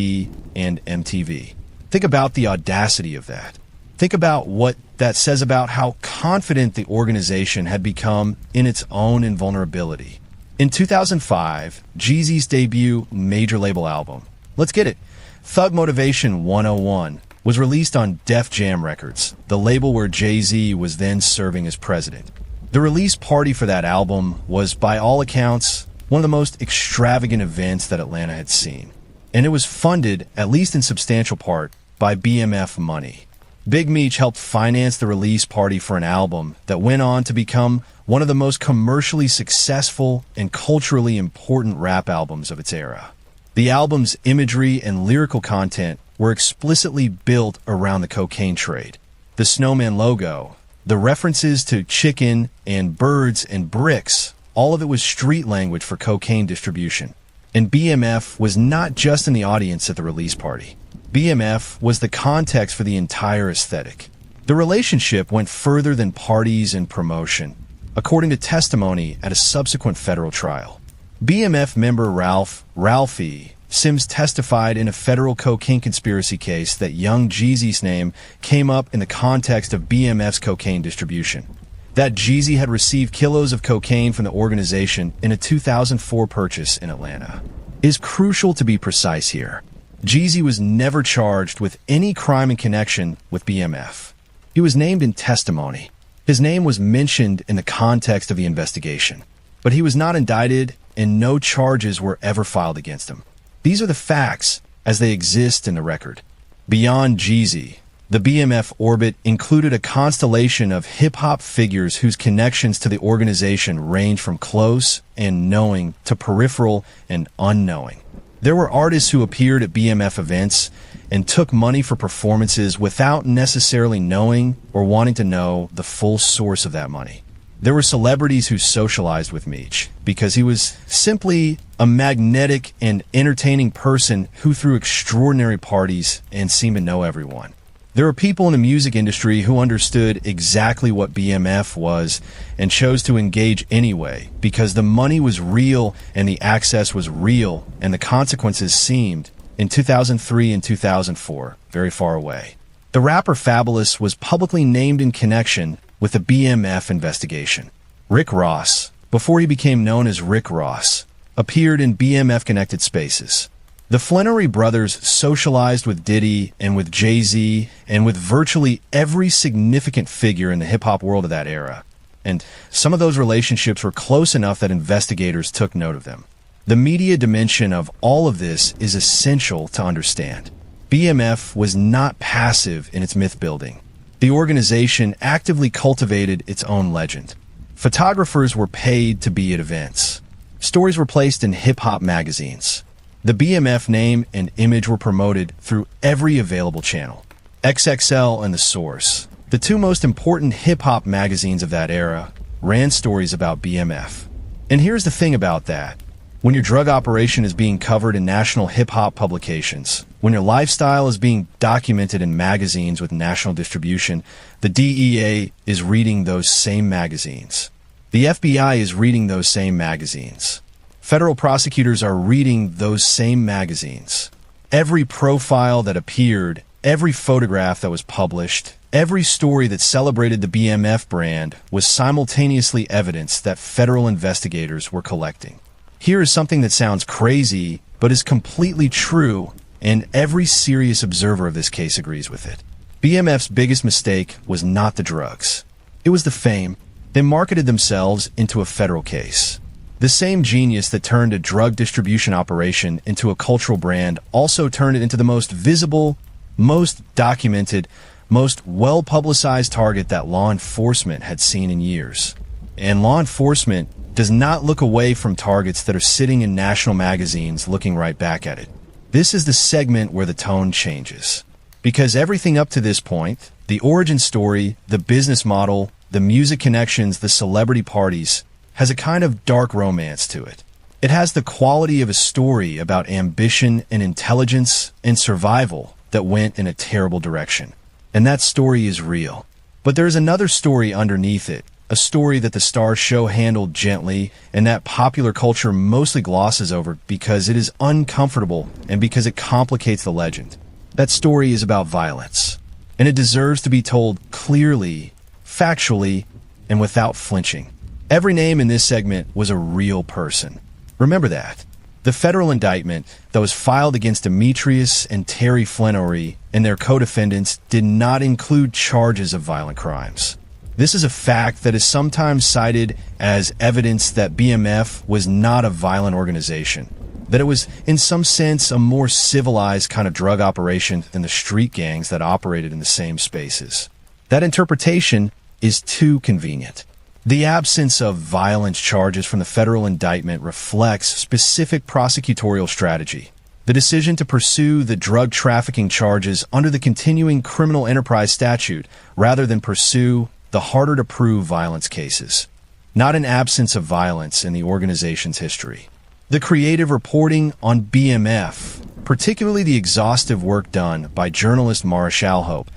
and MTV. Think about the audacity of that. Think about what that says about how confident the organization had become in its own invulnerability. In 2005, Jeezy's debut major label album, let's get it, Thug Motivation 101, was released on Def Jam Records, the label where Jay-Z was then serving as president. The release party for that album was, by all accounts, one of the most extravagant events that Atlanta had seen. And it was funded, at least in substantial part, by BMF money. Big Meech helped finance the release party for an album that went on to become one of the most commercially successful and culturally important rap albums of its era. The album's imagery and lyrical content were explicitly built around the cocaine trade. The Snowman logo, the references to chicken and birds and bricks, all of it was street language for cocaine distribution. And BMF was not just in the audience at the release party. BMF was the context for the entire aesthetic. The relationship went further than parties and promotion, according to testimony at a subsequent federal trial. BMF member Ralphie Sims testified in a federal cocaine conspiracy case that young Jeezy's name came up in the context of BMF's cocaine distribution. That Jeezy had received kilos of cocaine from the organization in a 2004 purchase in Atlanta. It is crucial to be precise here. Jeezy was never charged with any crime in connection with BMF. He was named in testimony. His name was mentioned in the context of the investigation, but he was not indicted and no charges were ever filed against him. These are the facts as they exist in the record. Beyond Jeezy, the BMF orbit included a constellation of hip-hop figures whose connections to the organization range from close and knowing to peripheral and unknowing. There were artists who appeared at BMF events and took money for performances without necessarily knowing or wanting to know the full source of that money. There were celebrities who socialized with Meech because he was simply a magnetic and entertaining person who threw extraordinary parties and seemed to know everyone. There were people in the music industry who understood exactly what BMF was and chose to engage anyway because the money was real and the access was real and the consequences seemed, in 2003 and 2004, very far away. The rapper Fabulous was publicly named in connection with the BMF investigation. Rick Ross, before he became known as Rick Ross, appeared in BMF-connected spaces. The Flannery brothers socialized with Diddy and with Jay-Z and with virtually every significant figure in the hip-hop world of that era. And some of those relationships were close enough that investigators took note of them. The media dimension of all of this is essential to understand. BMF was not passive in its myth-building. The organization actively cultivated its own legend. Photographers were paid to be at events. Stories were placed in hip-hop magazines. The BMF name and image were promoted through every available channel. XXL and The Source, the two most important hip-hop magazines of that era, ran stories about BMF. And here's the thing about that. When your drug operation is being covered in national hip-hop publications, when your lifestyle is being documented in magazines with national distribution, the DEA is reading those same magazines. The FBI is reading those same magazines. Federal prosecutors are reading those same magazines. Every profile that appeared, every photograph that was published, every story that celebrated the BMF brand was simultaneously evidence that federal investigators were collecting. Here is something that sounds crazy, but is completely true, and every serious observer of this case agrees with it. BMF's biggest mistake was not the drugs. It was the fame. They marketed themselves into a federal case. The same genius that turned a drug distribution operation into a cultural brand also turned it into the most visible, most documented, most well-publicized target that law enforcement had seen in years. And law enforcement does not look away from targets that are sitting in national magazines looking right back at it. This is the segment where the tone changes. Because everything up to this point, the origin story, the business model, the music connections, the celebrity parties, has a kind of dark romance to it. It has the quality of a story about ambition and intelligence and survival that went in a terrible direction. And that story is real. But there's another story underneath it, a story that the Star show handled gently and that popular culture mostly glosses over because it is uncomfortable and because it complicates the legend. That story is about violence, and it deserves to be told clearly, factually, and without flinching. Every name in this segment was a real person. Remember that. The federal indictment that was filed against Demetrius and Terry Flannery and their co-defendants did not include charges of violent crimes. This is a fact that is sometimes cited as evidence that BMF was not a violent organization, that it was in some sense a more civilized kind of drug operation than the street gangs that operated in the same spaces. That interpretation is too convenient. The absence of violence charges from the federal indictment reflects specific prosecutorial strategy. The decision to pursue the drug trafficking charges under the continuing criminal enterprise statute rather than pursue the harder-to-prove violence cases. Not an absence of violence in the organization's history. The creative reporting on BMF, particularly the exhaustive work done by journalist Mara Shalhope,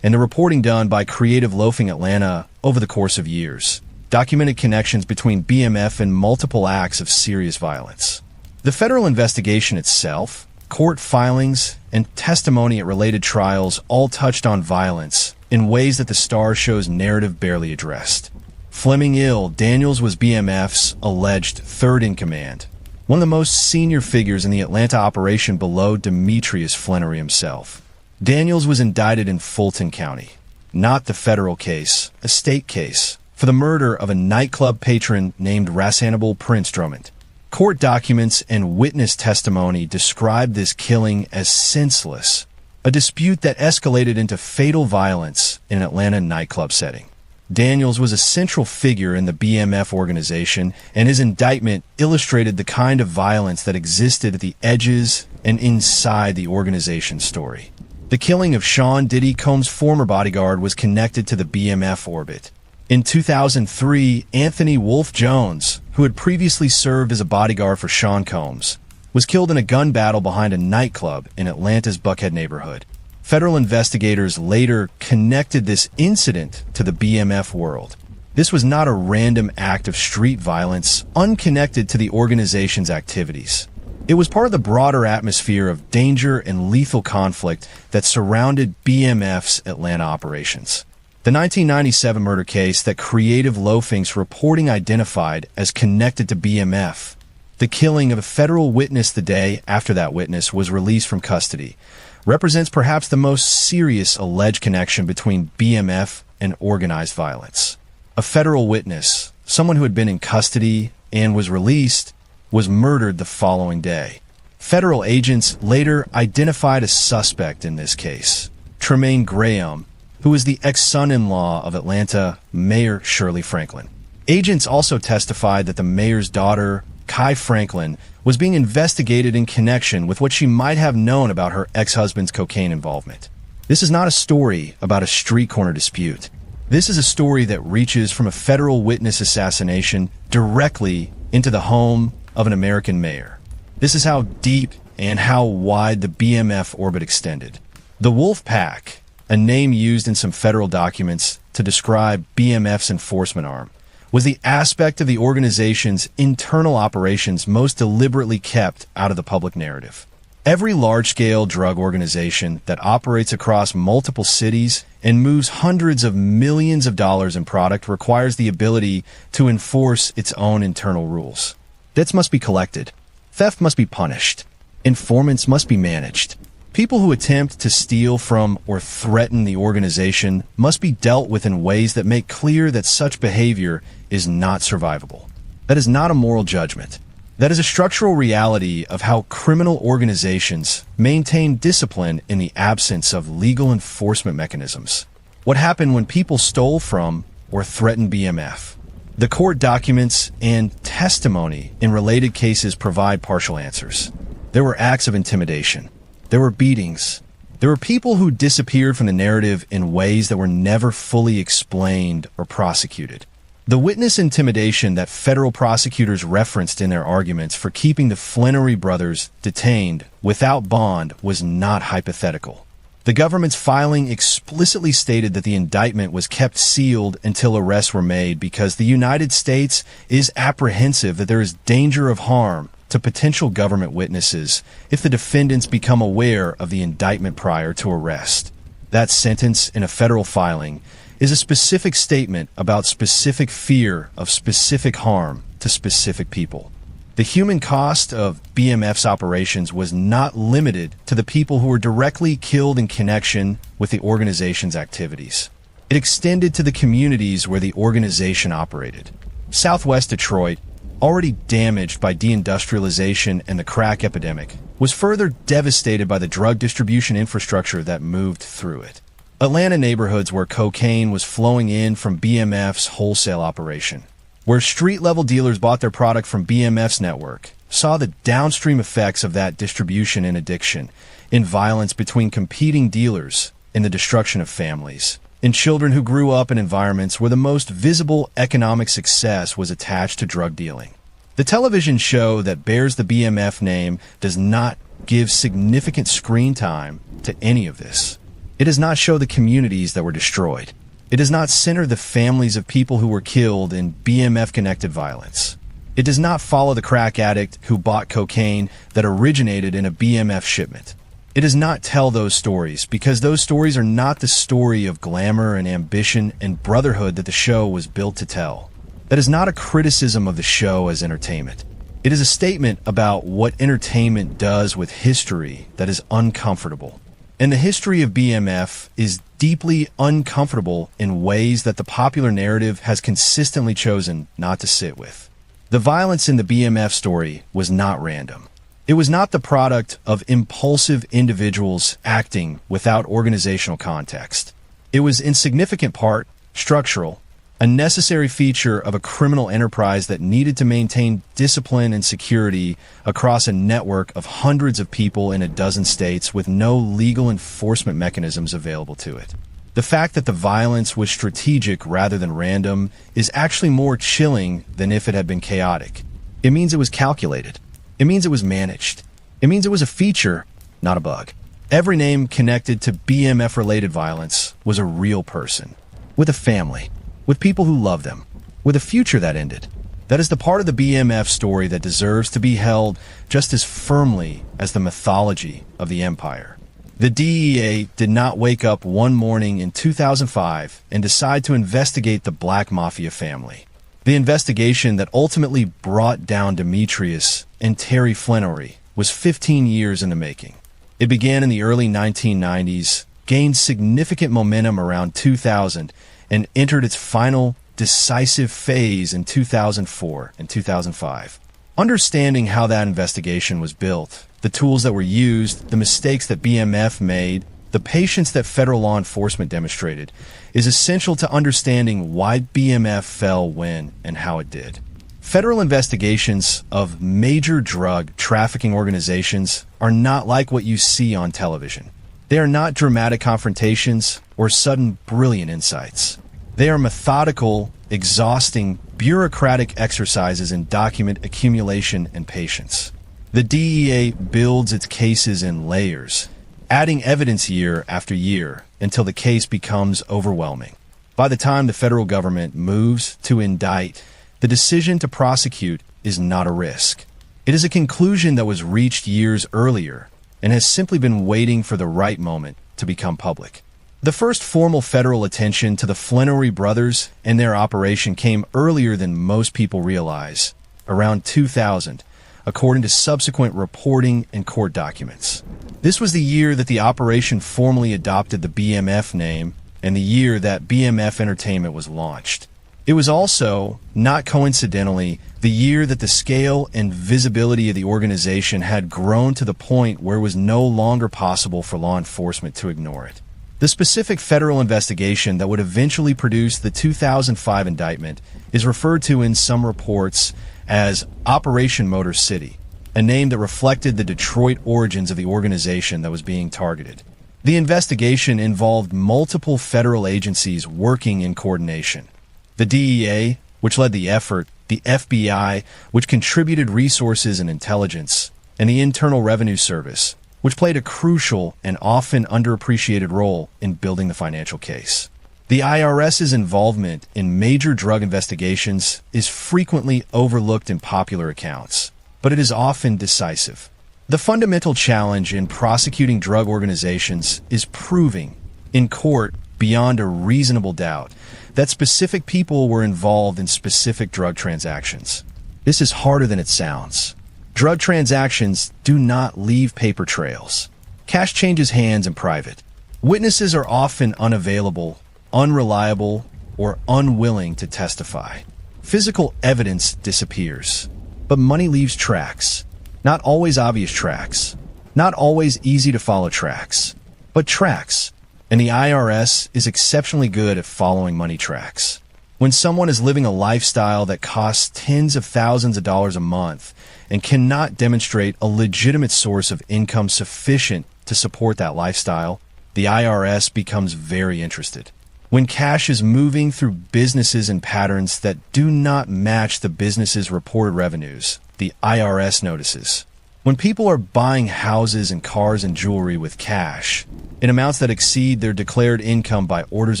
and the reporting done by Creative Loafing Atlanta over the course of years, documented connections between BMF and multiple acts of serious violence. The federal investigation itself, court filings, and testimony at related trials all touched on violence in ways that the Star show's narrative barely addressed. Fleming Ill, Daniels was BMF's alleged third-in-command, one of the most senior figures in the Atlanta operation below Demetrius Flannery himself. Daniels was indicted in Fulton County, not the federal case, a state case, for the murder of a nightclub patron named Rassanable Prince Drummond. Court documents and witness testimony describe this killing as senseless, a dispute that escalated into fatal violence in an Atlanta nightclub setting. Daniels was a central figure in the BMF organization, and his indictment illustrated the kind of violence that existed at the edges and inside the organization's story. The killing of Sean Diddy Combs' former bodyguard was connected to the BMF orbit. In 2003, Anthony Wolf Jones, who had previously served as a bodyguard for Sean Combs, was killed in a gun battle behind a nightclub in Atlanta's Buckhead neighborhood. Federal investigators later connected this incident to the BMF world. This was not a random act of street violence unconnected to the organization's activities. It was part of the broader atmosphere of danger and lethal conflict that surrounded BMF's Atlanta operations. The 1997 murder case that Creative Loafing's reporting identified as connected to BMF. The killing of a federal witness the day after that witness was released from custody represents perhaps the most serious alleged connection between BMF and organized violence. A federal witness, someone who had been in custody and was released, was murdered the following day. Federal agents later identified a suspect in this case, Tremaine Graham, who was the ex-son-in-law of Atlanta Mayor Shirley Franklin. Agents also testified that the mayor's daughter, Kai Franklin, was being investigated in connection with what she might have known about her ex-husband's cocaine involvement. This is not a story about a street corner dispute. This is a story that reaches from a federal witness assassination directly into the home of an American mayor. This is how deep and how wide the BMF orbit extended. The Wolf Pack, a name used in some federal documents to describe BMF's enforcement arm, was the aspect of the organization's internal operations most deliberately kept out of the public narrative. Every large-scale drug organization that operates across multiple cities and moves hundreds of millions of dollars in product requires the ability to enforce its own internal rules. Debts must be collected. Theft must be punished. Informants must be managed. People who attempt to steal from or threaten the organization must be dealt with in ways that make clear that such behavior is not survivable. That is not a moral judgment. That is a structural reality of how criminal organizations maintain discipline in the absence of legal enforcement mechanisms. What happened when people stole from or threatened BMF? The court documents and testimony in related cases provide partial answers. There were acts of intimidation. There were beatings. There were people who disappeared from the narrative in ways that were never fully explained or prosecuted. The witness intimidation that federal prosecutors referenced in their arguments for keeping the Flannery brothers detained without bond was not hypothetical. The government's filing explicitly stated that the indictment was kept sealed until arrests were made because the United States is apprehensive that there is danger of harm to potential government witnesses if the defendants become aware of the indictment prior to arrest. That sentence in a federal filing is a specific statement about specific fear of specific harm to specific people. The human cost of BMF's operations was not limited to the people who were directly killed in connection with the organization's activities. It extended to the communities where the organization operated. Southwest Detroit, already damaged by deindustrialization and the crack epidemic, was further devastated by the drug distribution infrastructure that moved through it. Atlanta neighborhoods where cocaine was flowing in from BMF's wholesale operation, where street-level dealers bought their product from BMF's network, saw the downstream effects of that distribution and addiction in violence between competing dealers, in the destruction of families, in children who grew up in environments where the most visible economic success was attached to drug dealing. The television show that bears the BMF name does not give significant screen time to any of this. It does not show the communities that were destroyed. It does not center the families of people who were killed in BMF-connected violence. It does not follow the crack addict who bought cocaine that originated in a BMF shipment. It does not tell those stories because those stories are not the story of glamour and ambition and brotherhood that the show was built to tell. That is not a criticism of the show as entertainment. It is a statement about what entertainment does with history that is uncomfortable. And the history of BMF is deeply uncomfortable in ways that the popular narrative has consistently chosen not to sit with. The violence in the BMF story was not random. It was not the product of impulsive individuals acting without organizational context. It was in significant part structural, a necessary feature of a criminal enterprise that needed to maintain discipline and security across a network of hundreds of people in a dozen states with no legal enforcement mechanisms available to it. The fact that the violence was strategic rather than random is actually more chilling than if it had been chaotic. It means it was calculated. It means it was managed. It means it was a feature, not a bug. Every name connected to BMF-related violence was a real person, with a family, with people who loved them, with a future that ended. That is the part of the BMF story that deserves to be held just as firmly as the mythology of the empire. The DEA did not wake up one morning in 2005 and decide to investigate the Black Mafia family. The investigation that ultimately brought down Demetrius and Terry Flenory was 15 years in the making. It began in the early 1990s, gained significant momentum around 2000, and entered its final decisive phase in 2004 and 2005. Understanding how that investigation was built, the tools that were used, the mistakes that BMF made, the patience that federal law enforcement demonstrated, is essential to understanding why BMF fell when and how it did. Federal investigations of major drug trafficking organizations are not like what you see on television. They are not dramatic confrontations or sudden brilliant insights. They are methodical, exhausting, bureaucratic exercises in document accumulation and patience. The DEA builds its cases in layers, adding evidence year after year until the case becomes overwhelming. By the time the federal government moves to indict, the decision to prosecute is not a risk. It is a conclusion that was reached years earlier and has simply been waiting for the right moment to become public. The first formal federal attention to the Flenory brothers and their operation came earlier than most people realize, around 2000, according to subsequent reporting and court documents. This was the year that the operation formally adopted the BMF name and the year that BMF Entertainment was launched. It was also, not coincidentally, the year that the scale and visibility of the organization had grown to the point where it was no longer possible for law enforcement to ignore it. The specific federal investigation that would eventually produce the 2005 indictment is referred to in some reports as Operation Motor City, a name that reflected the Detroit origins of the organization that was being targeted. The investigation involved multiple federal agencies working in coordination. The DEA, which led the effort, the FBI, which contributed resources and intelligence, and the Internal Revenue Service, which played a crucial and often underappreciated role in building the financial case. The IRS's involvement in major drug investigations is frequently overlooked in popular accounts, but it is often decisive. The fundamental challenge in prosecuting drug organizations is proving, in court, beyond a reasonable doubt, that specific people were involved in specific drug transactions. This is harder than it sounds. Drug transactions do not leave paper trails. Cash changes hands in private. Witnesses are often unavailable, unreliable, or unwilling to testify. Physical evidence disappears, but money leaves tracks. Not always obvious tracks. Not always easy to follow tracks, but tracks. And the IRS is exceptionally good at following money tracks. When someone is living a lifestyle that costs tens of thousands of dollars a month and cannot demonstrate a legitimate source of income sufficient to support that lifestyle, the IRS becomes very interested. When cash is moving through businesses in patterns that do not match the business's reported revenues, the IRS notices. When people are buying houses and cars and jewelry with cash, in amounts that exceed their declared income by orders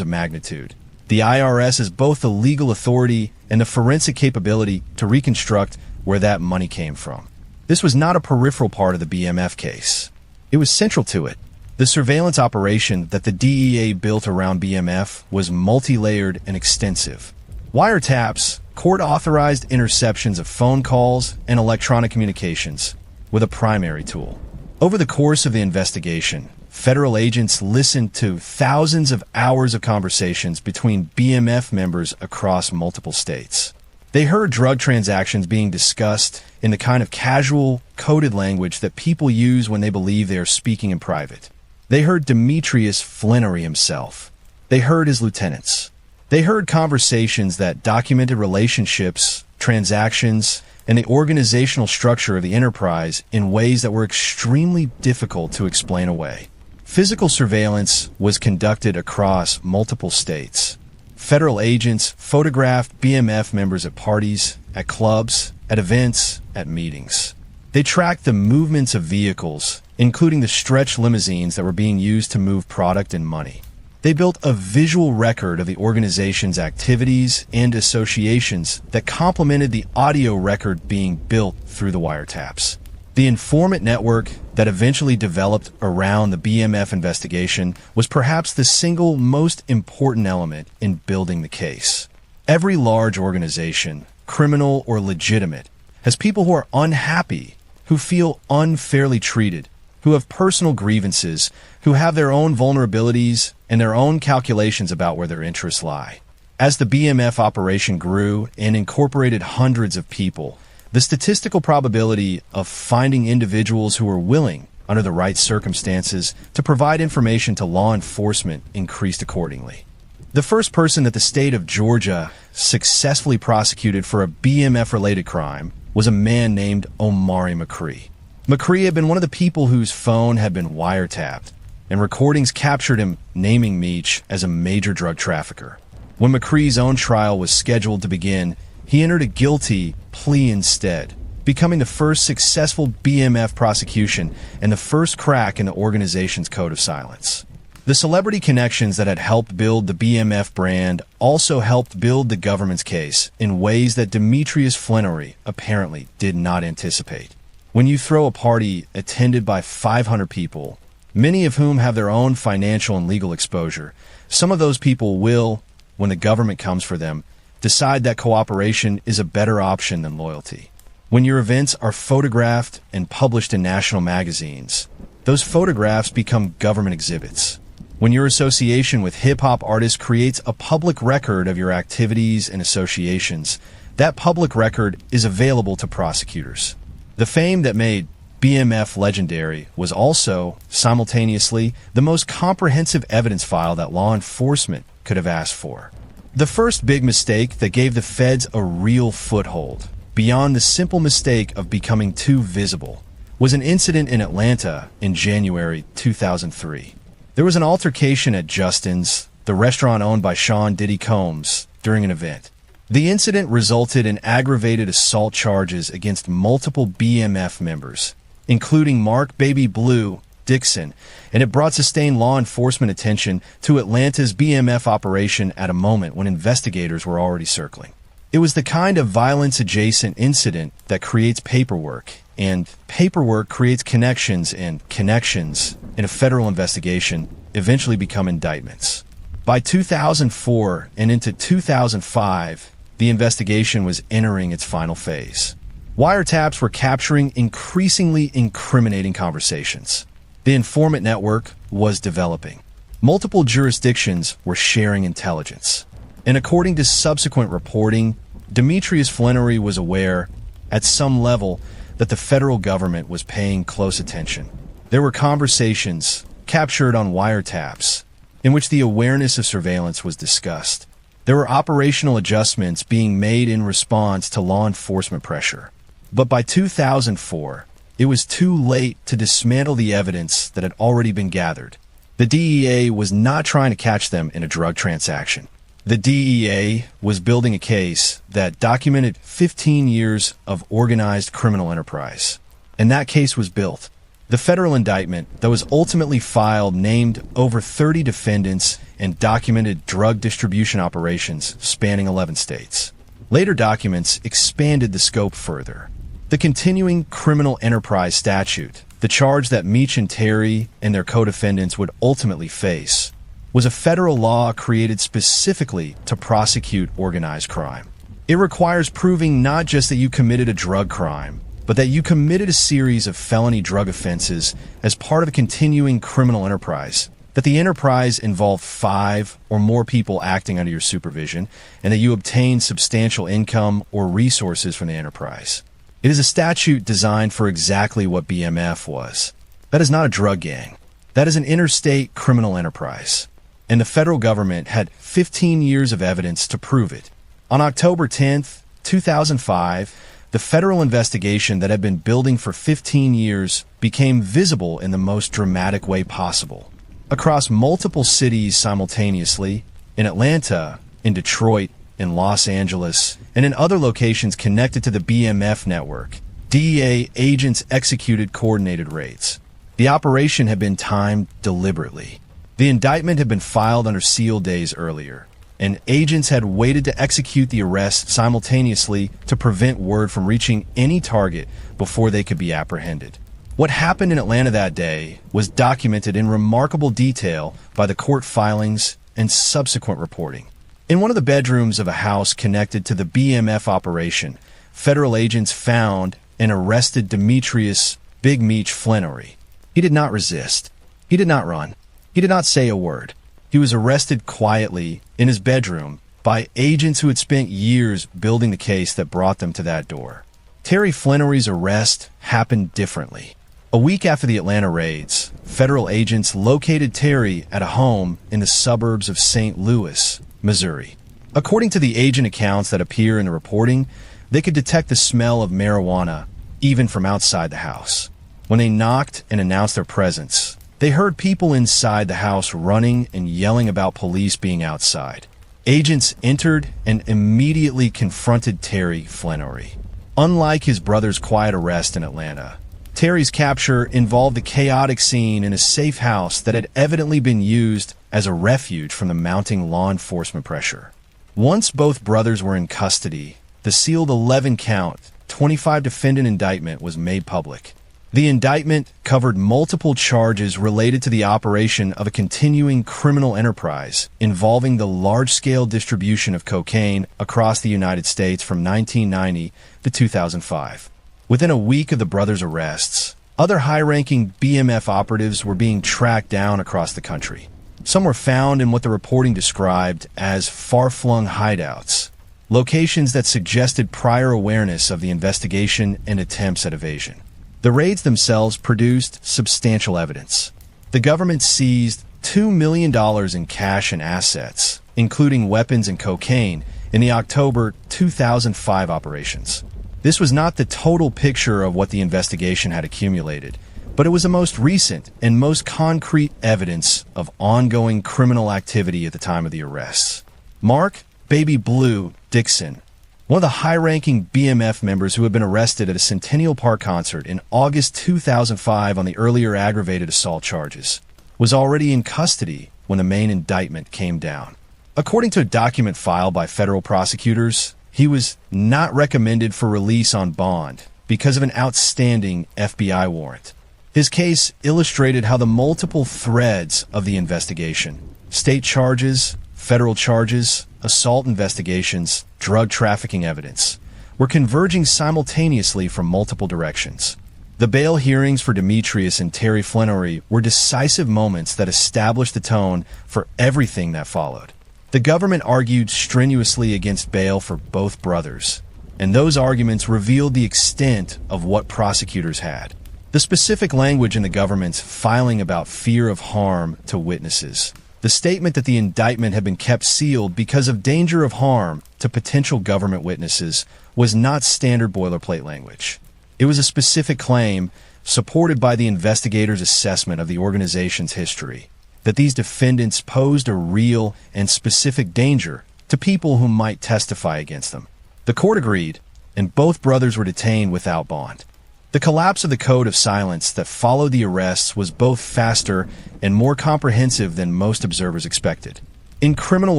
of magnitude, the IRS has both the legal authority and the forensic capability to reconstruct where that money came from. This was not a peripheral part of the BMF case. It was central to it. The surveillance operation that the DEA built around BMF was multi-layered and extensive. Wiretaps, court-authorized interceptions of phone calls and electronic communications, with a primary tool. Over the course of the investigation, federal agents listened to thousands of hours of conversations between BMF members across multiple states. They heard drug transactions being discussed in the kind of casual, coded language that people use when they believe they are speaking in private. They heard Demetrius Flannery himself. They heard his lieutenants. They heard conversations that documented relationships, transactions, and the organizational structure of the enterprise in ways that were extremely difficult to explain away. Physical surveillance was conducted across multiple states. Federal agents photographed BMF members at parties, at clubs, at events, at meetings. They tracked the movements of vehicles, including the stretch limousines that were being used to move product and money. They built a visual record of the organization's activities and associations that complemented the audio record being built through the wiretaps. The informant network that eventually developed around the BMF investigation was perhaps the single most important element in building the case. Every large organization, criminal or legitimate, has people who are unhappy, who feel unfairly treated, who have personal grievances, who have their own vulnerabilities and their own calculations about where their interests lie. As the BMF operation grew and incorporated hundreds of people, the statistical probability of finding individuals who were willing, under the right circumstances, to provide information to law enforcement increased accordingly. The first person that the state of Georgia successfully prosecuted for a BMF-related crime was a man named Omari McCree. McCree had been one of the people whose phone had been wiretapped, and recordings captured him naming Meech as a major drug trafficker. When McCree's own trial was scheduled to begin, he entered a guilty plea instead, becoming the first successful BMF prosecution and the first crack in the organization's code of silence. The celebrity connections that had helped build the BMF brand also helped build the government's case in ways that Demetrius Flannery apparently did not anticipate. When you throw a party attended by 500 people, many of whom have their own financial and legal exposure, some of those people will, when the government comes for them, decide that cooperation is a better option than loyalty. When your events are photographed and published in national magazines, those photographs become government exhibits. When your association with hip-hop artists creates a public record of your activities and associations, that public record is available to prosecutors. The fame that made BMF legendary was also, simultaneously, the most comprehensive evidence file that law enforcement could have asked for. The first big mistake that gave the feds a real foothold, beyond the simple mistake of becoming too visible, was an incident in Atlanta in January 2003. There was an altercation at Justin's, the restaurant owned by Sean Diddy Combs, during an event. The incident resulted in aggravated assault charges against multiple BMF members, including Mark Baby Blue Dixon, and it brought sustained law enforcement attention to Atlanta's BMF operation at a moment when investigators were already circling. It was the kind of violence-adjacent incident that creates paperwork, and paperwork creates connections, and connections, in a federal investigation, eventually become indictments. By 2004 and into 2005, the investigation was entering its final phase. Wiretaps were capturing increasingly incriminating conversations. The informant network was developing. Multiple jurisdictions were sharing intelligence. And according to subsequent reporting, Demetrius Flannery was aware, at some level, that the federal government was paying close attention. There were conversations, captured on wiretaps, in which the awareness of surveillance was discussed. There were operational adjustments being made in response to law enforcement pressure. But by 2004, it was too late to dismantle the evidence that had already been gathered. The DEA was not trying to catch them in a drug transaction. The DEA was building a case that documented 15 years of organized criminal enterprise. And that case was built. The federal indictment that was ultimately filed named over 30 defendants and documented drug distribution operations spanning 11 states. Later documents expanded the scope further. The continuing criminal enterprise statute, the charge that Meech and Terry and their co-defendants would ultimately face, was a federal law created specifically to prosecute organized crime. It requires proving not just that you committed a drug crime, but that you committed a series of felony drug offenses as part of a continuing criminal enterprise, that the enterprise involved 5 or more people acting under your supervision, and that you obtained substantial income or resources from the enterprise. It is a statute designed for exactly what BMF was. That is not a drug gang. That is an interstate criminal enterprise. And the federal government had 15 years of evidence to prove it. On October 10th, 2005, the federal investigation that had been building for 15 years became visible in the most dramatic way possible. Across multiple cities simultaneously, in Atlanta, in Detroit, in Los Angeles, and in other locations connected to the BMF network, DEA agents executed coordinated raids. The operation had been timed deliberately. The indictment had been filed under seal days earlier, and agents had waited to execute the arrest simultaneously to prevent word from reaching any target before they could be apprehended. What happened in Atlanta that day was documented in remarkable detail by the court filings and subsequent reporting. In one of the bedrooms of a house connected to the BMF operation, federal agents found and arrested Demetrius Big Meech Flannery. He did not resist. He did not run. He did not say a word. He was arrested quietly in his bedroom by agents who had spent years building the case that brought them to that door. Terry Flannery's arrest happened differently. A week after the Atlanta raids, federal agents located Terry at a home in the suburbs of St. Louis, Missouri. According to the agent accounts that appear in the reporting, they could detect the smell of marijuana even from outside the house. When they knocked and announced their presence, they heard people inside the house running and yelling about police being outside. Agents entered and immediately confronted Terry Flannery. Unlike his brother's quiet arrest in Atlanta, Terry's capture involved a chaotic scene in a safe house that had evidently been used as a refuge from the mounting law enforcement pressure. Once both brothers were in custody, the sealed 11-count, 25-defendant indictment was made public. The indictment covered multiple charges related to the operation of a continuing criminal enterprise involving the large-scale distribution of cocaine across the United States from 1990 to 2005. Within a week of the brothers' arrests, other high-ranking BMF operatives were being tracked down across the country. Some were found in what the reporting described as far-flung hideouts, locations that suggested prior awareness of the investigation and attempts at evasion. The raids themselves produced substantial evidence. The government seized $2 million in cash and assets, including weapons and cocaine, in the October 2005 operations. This was not the total picture of what the investigation had accumulated, but it was the most recent and most concrete evidence of ongoing criminal activity at the time of the arrests. Mark "Baby Blue" Dixon, one of the high-ranking BMF members who had been arrested at a Centennial Park concert in August 2005 on the earlier aggravated assault charges, was already in custody when the main indictment came down. According to a document filed by federal prosecutors, he was not recommended for release on bond because of an outstanding FBI warrant. His case illustrated how the multiple threads of the investigation, state charges, federal charges, assault investigations, drug trafficking evidence, were converging simultaneously from multiple directions. The bail hearings for Demetrius and Terry Flannery were decisive moments that established the tone for everything that followed. The government argued strenuously against bail for both brothers, and those arguments revealed the extent of what prosecutors had. The specific language in the government's filing about fear of harm to witnesses, the statement that the indictment had been kept sealed because of danger of harm to potential government witnesses, was not standard boilerplate language. It was a specific claim supported by the investigators' assessment of the organization's history, that these defendants posed a real and specific danger to people who might testify against them. The court agreed, and both brothers were detained without bond. The collapse of the code of silence that followed the arrests was both faster and more comprehensive than most observers expected. In criminal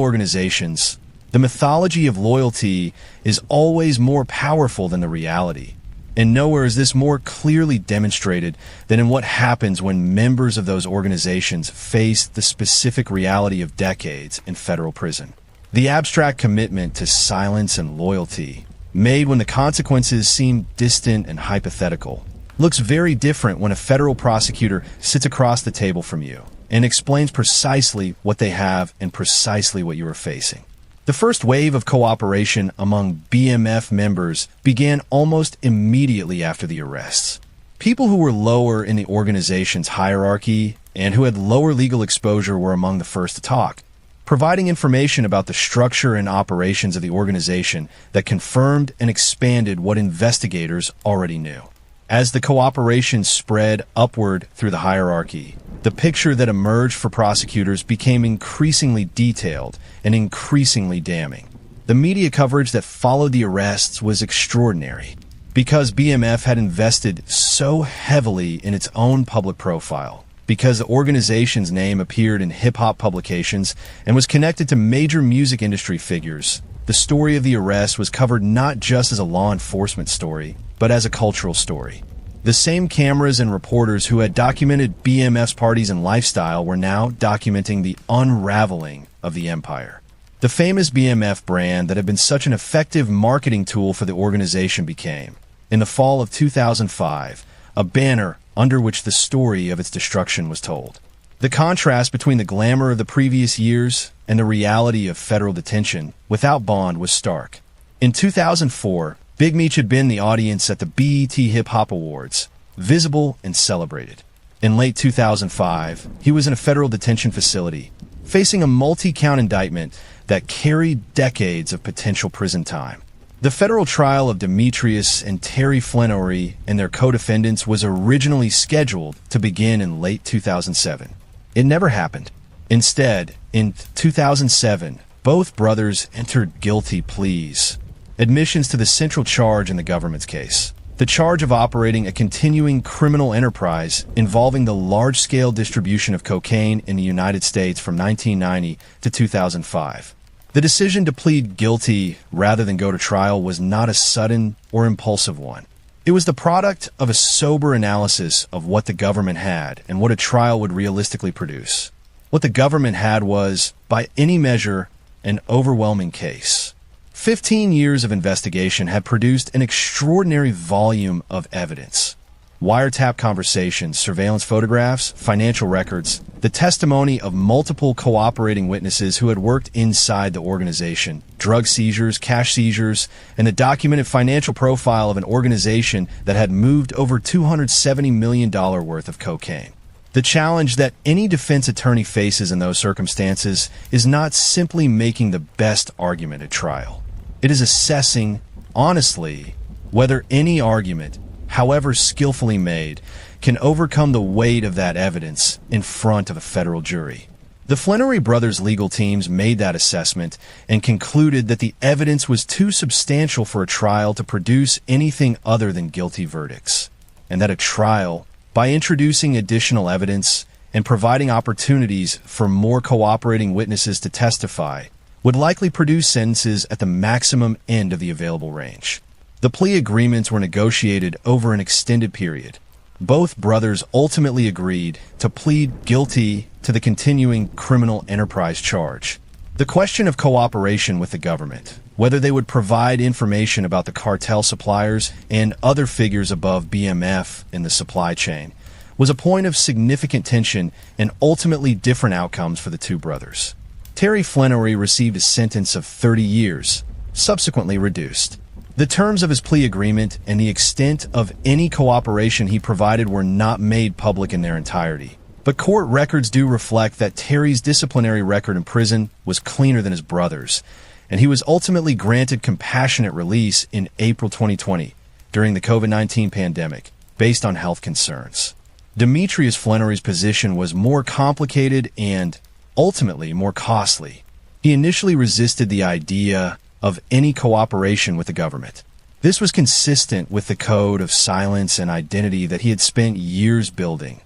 organizations, the mythology of loyalty is always more powerful than the reality. And nowhere is this more clearly demonstrated than in what happens when members of those organizations face the specific reality of decades in federal prison. The abstract commitment to silence and loyalty, made when the consequences seem distant and hypothetical, looks very different when a federal prosecutor sits across the table from you and explains precisely what they have and precisely what you are facing. The first wave of cooperation among BMF members began almost immediately after the arrests. People who were lower in the organization's hierarchy and who had lower legal exposure were among the first to talk, providing information about the structure and operations of the organization that confirmed and expanded what investigators already knew. As the cooperation spread upward through the hierarchy, the picture that emerged for prosecutors became increasingly detailed and increasingly damning. The media coverage that followed the arrests was extraordinary, because BMF had invested so heavily in its own public profile, because the organization's name appeared in hip-hop publications and was connected to major music industry figures. The story of the arrest was covered not just as a law enforcement story, but as a cultural story. The same cameras and reporters who had documented BMF's parties and lifestyle were now documenting the unraveling of the empire. The famous BMF brand that had been such an effective marketing tool for the organization became, in the fall of 2005, a banner under which the story of its destruction was told. The contrast between the glamour of the previous years and the reality of federal detention without bond was stark. In 2004, Big Meech had been the audience at the BET Hip Hop Awards, visible and celebrated. In late 2005, he was in a federal detention facility, facing a multi-count indictment that carried decades of potential prison time. The federal trial of Demetrius and Terry Flenory and their co-defendants was originally scheduled to begin in late 2007. It never happened. Instead, in 2007, both brothers entered guilty pleas, admissions to the central charge in the government's case, the charge of operating a continuing criminal enterprise involving the large-scale distribution of cocaine in the United States from 1990 to 2005. The decision to plead guilty rather than go to trial was not a sudden or impulsive one. It was the product of a sober analysis of what the government had and what a trial would realistically produce. What the government had was, by any measure, an overwhelming case. 15 years of investigation had produced an extraordinary volume of evidence. Wiretap conversations, surveillance photographs, financial records, the testimony of multiple cooperating witnesses who had worked inside the organization, drug seizures, cash seizures, and the documented financial profile of an organization that had moved over $270 million worth of cocaine. The challenge that any defense attorney faces in those circumstances is not simply making the best argument at trial. It is assessing, honestly, whether any argument, however skillfully made, can overcome the weight of that evidence in front of a federal jury. The Flenory brothers' legal teams made that assessment and concluded that the evidence was too substantial for a trial to produce anything other than guilty verdicts, and that a trial, by introducing additional evidence and providing opportunities for more cooperating witnesses to testify, would likely produce sentences at the maximum end of the available range. The plea agreements were negotiated over an extended period. Both brothers ultimately agreed to plead guilty to the continuing criminal enterprise charge. The question of cooperation with the government, whether they would provide information about the cartel suppliers and other figures above BMF in the supply chain, was a point of significant tension and ultimately different outcomes for the two brothers. Terry Flenory received a sentence of 30 years, subsequently reduced. The terms of his plea agreement and the extent of any cooperation he provided were not made public in their entirety. But court records do reflect that Terry's disciplinary record in prison was cleaner than his brother's, and he was ultimately granted compassionate release in April 2020 during the COVID-19 pandemic, based on health concerns. Demetrius Flenory's position was more complicated and, ultimately, more costly. He initially resisted the idea of any cooperation with the government. This was consistent with the code of silence and identity that he had spent years building,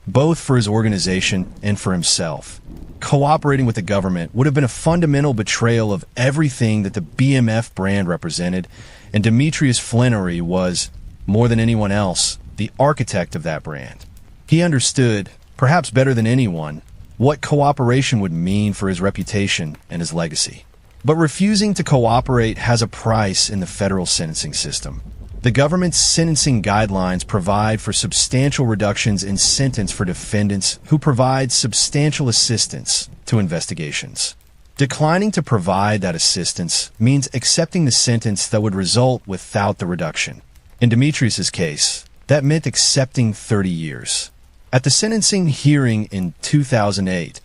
both for his organization and for himself. Cooperating with the government would have been a fundamental betrayal of everything that the BMF brand represented, and Demetrius Flenory was, more than anyone else, the architect of that brand. He understood, perhaps better than anyone, what cooperation would mean for his reputation and his legacy. But refusing to cooperate has a price in the federal sentencing system. The government's sentencing guidelines provide for substantial reductions in sentence for defendants who provide substantial assistance to investigations. Declining to provide that assistance means accepting the sentence that would result without the reduction. In Demetrius's case, that meant accepting 30 years. At the sentencing hearing in 2008,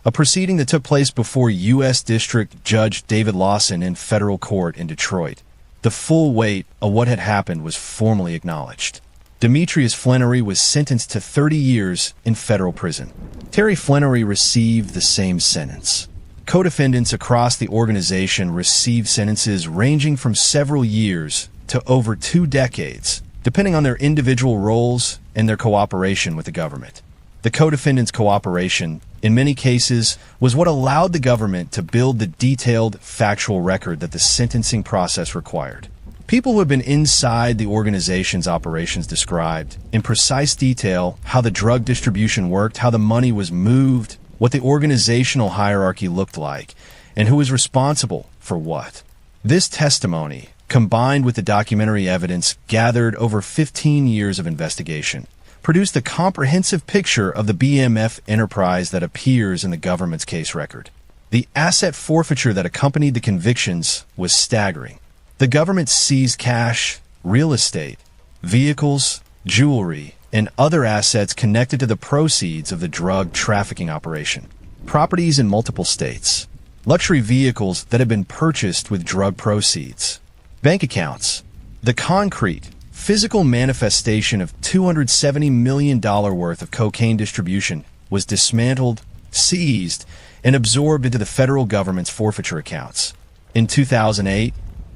a proceeding that took place before U.S. District Judge David Lawson in federal court in Detroit, the full weight of what had happened was formally acknowledged. Demetrius Flannery was sentenced to 30 years in federal prison. Terry Flannery received the same sentence. Co-defendants across the organization received sentences ranging from several years to over 2 decades, depending on their individual roles and their cooperation with the government. The co-defendants' cooperation, in many cases, was what allowed the government to build the detailed, factual record that the sentencing process required. People who had been inside the organization's operations described, in precise detail, how the drug distribution worked, how the money was moved, what the organizational hierarchy looked like, and who was responsible for what. This testimony, combined with the documentary evidence gathered over 15 years of investigation, produced a comprehensive picture of the BMF enterprise that appears in the government's case record. The asset forfeiture that accompanied the convictions was staggering. The government seized cash, real estate, vehicles, jewelry, and other assets connected to the proceeds of the drug trafficking operation. Properties in multiple states, luxury vehicles that had been purchased with drug proceeds, bank accounts, the concrete, physical manifestation of $270 million worth of cocaine distribution was dismantled, seized, and absorbed into the federal government's forfeiture accounts. In 2008,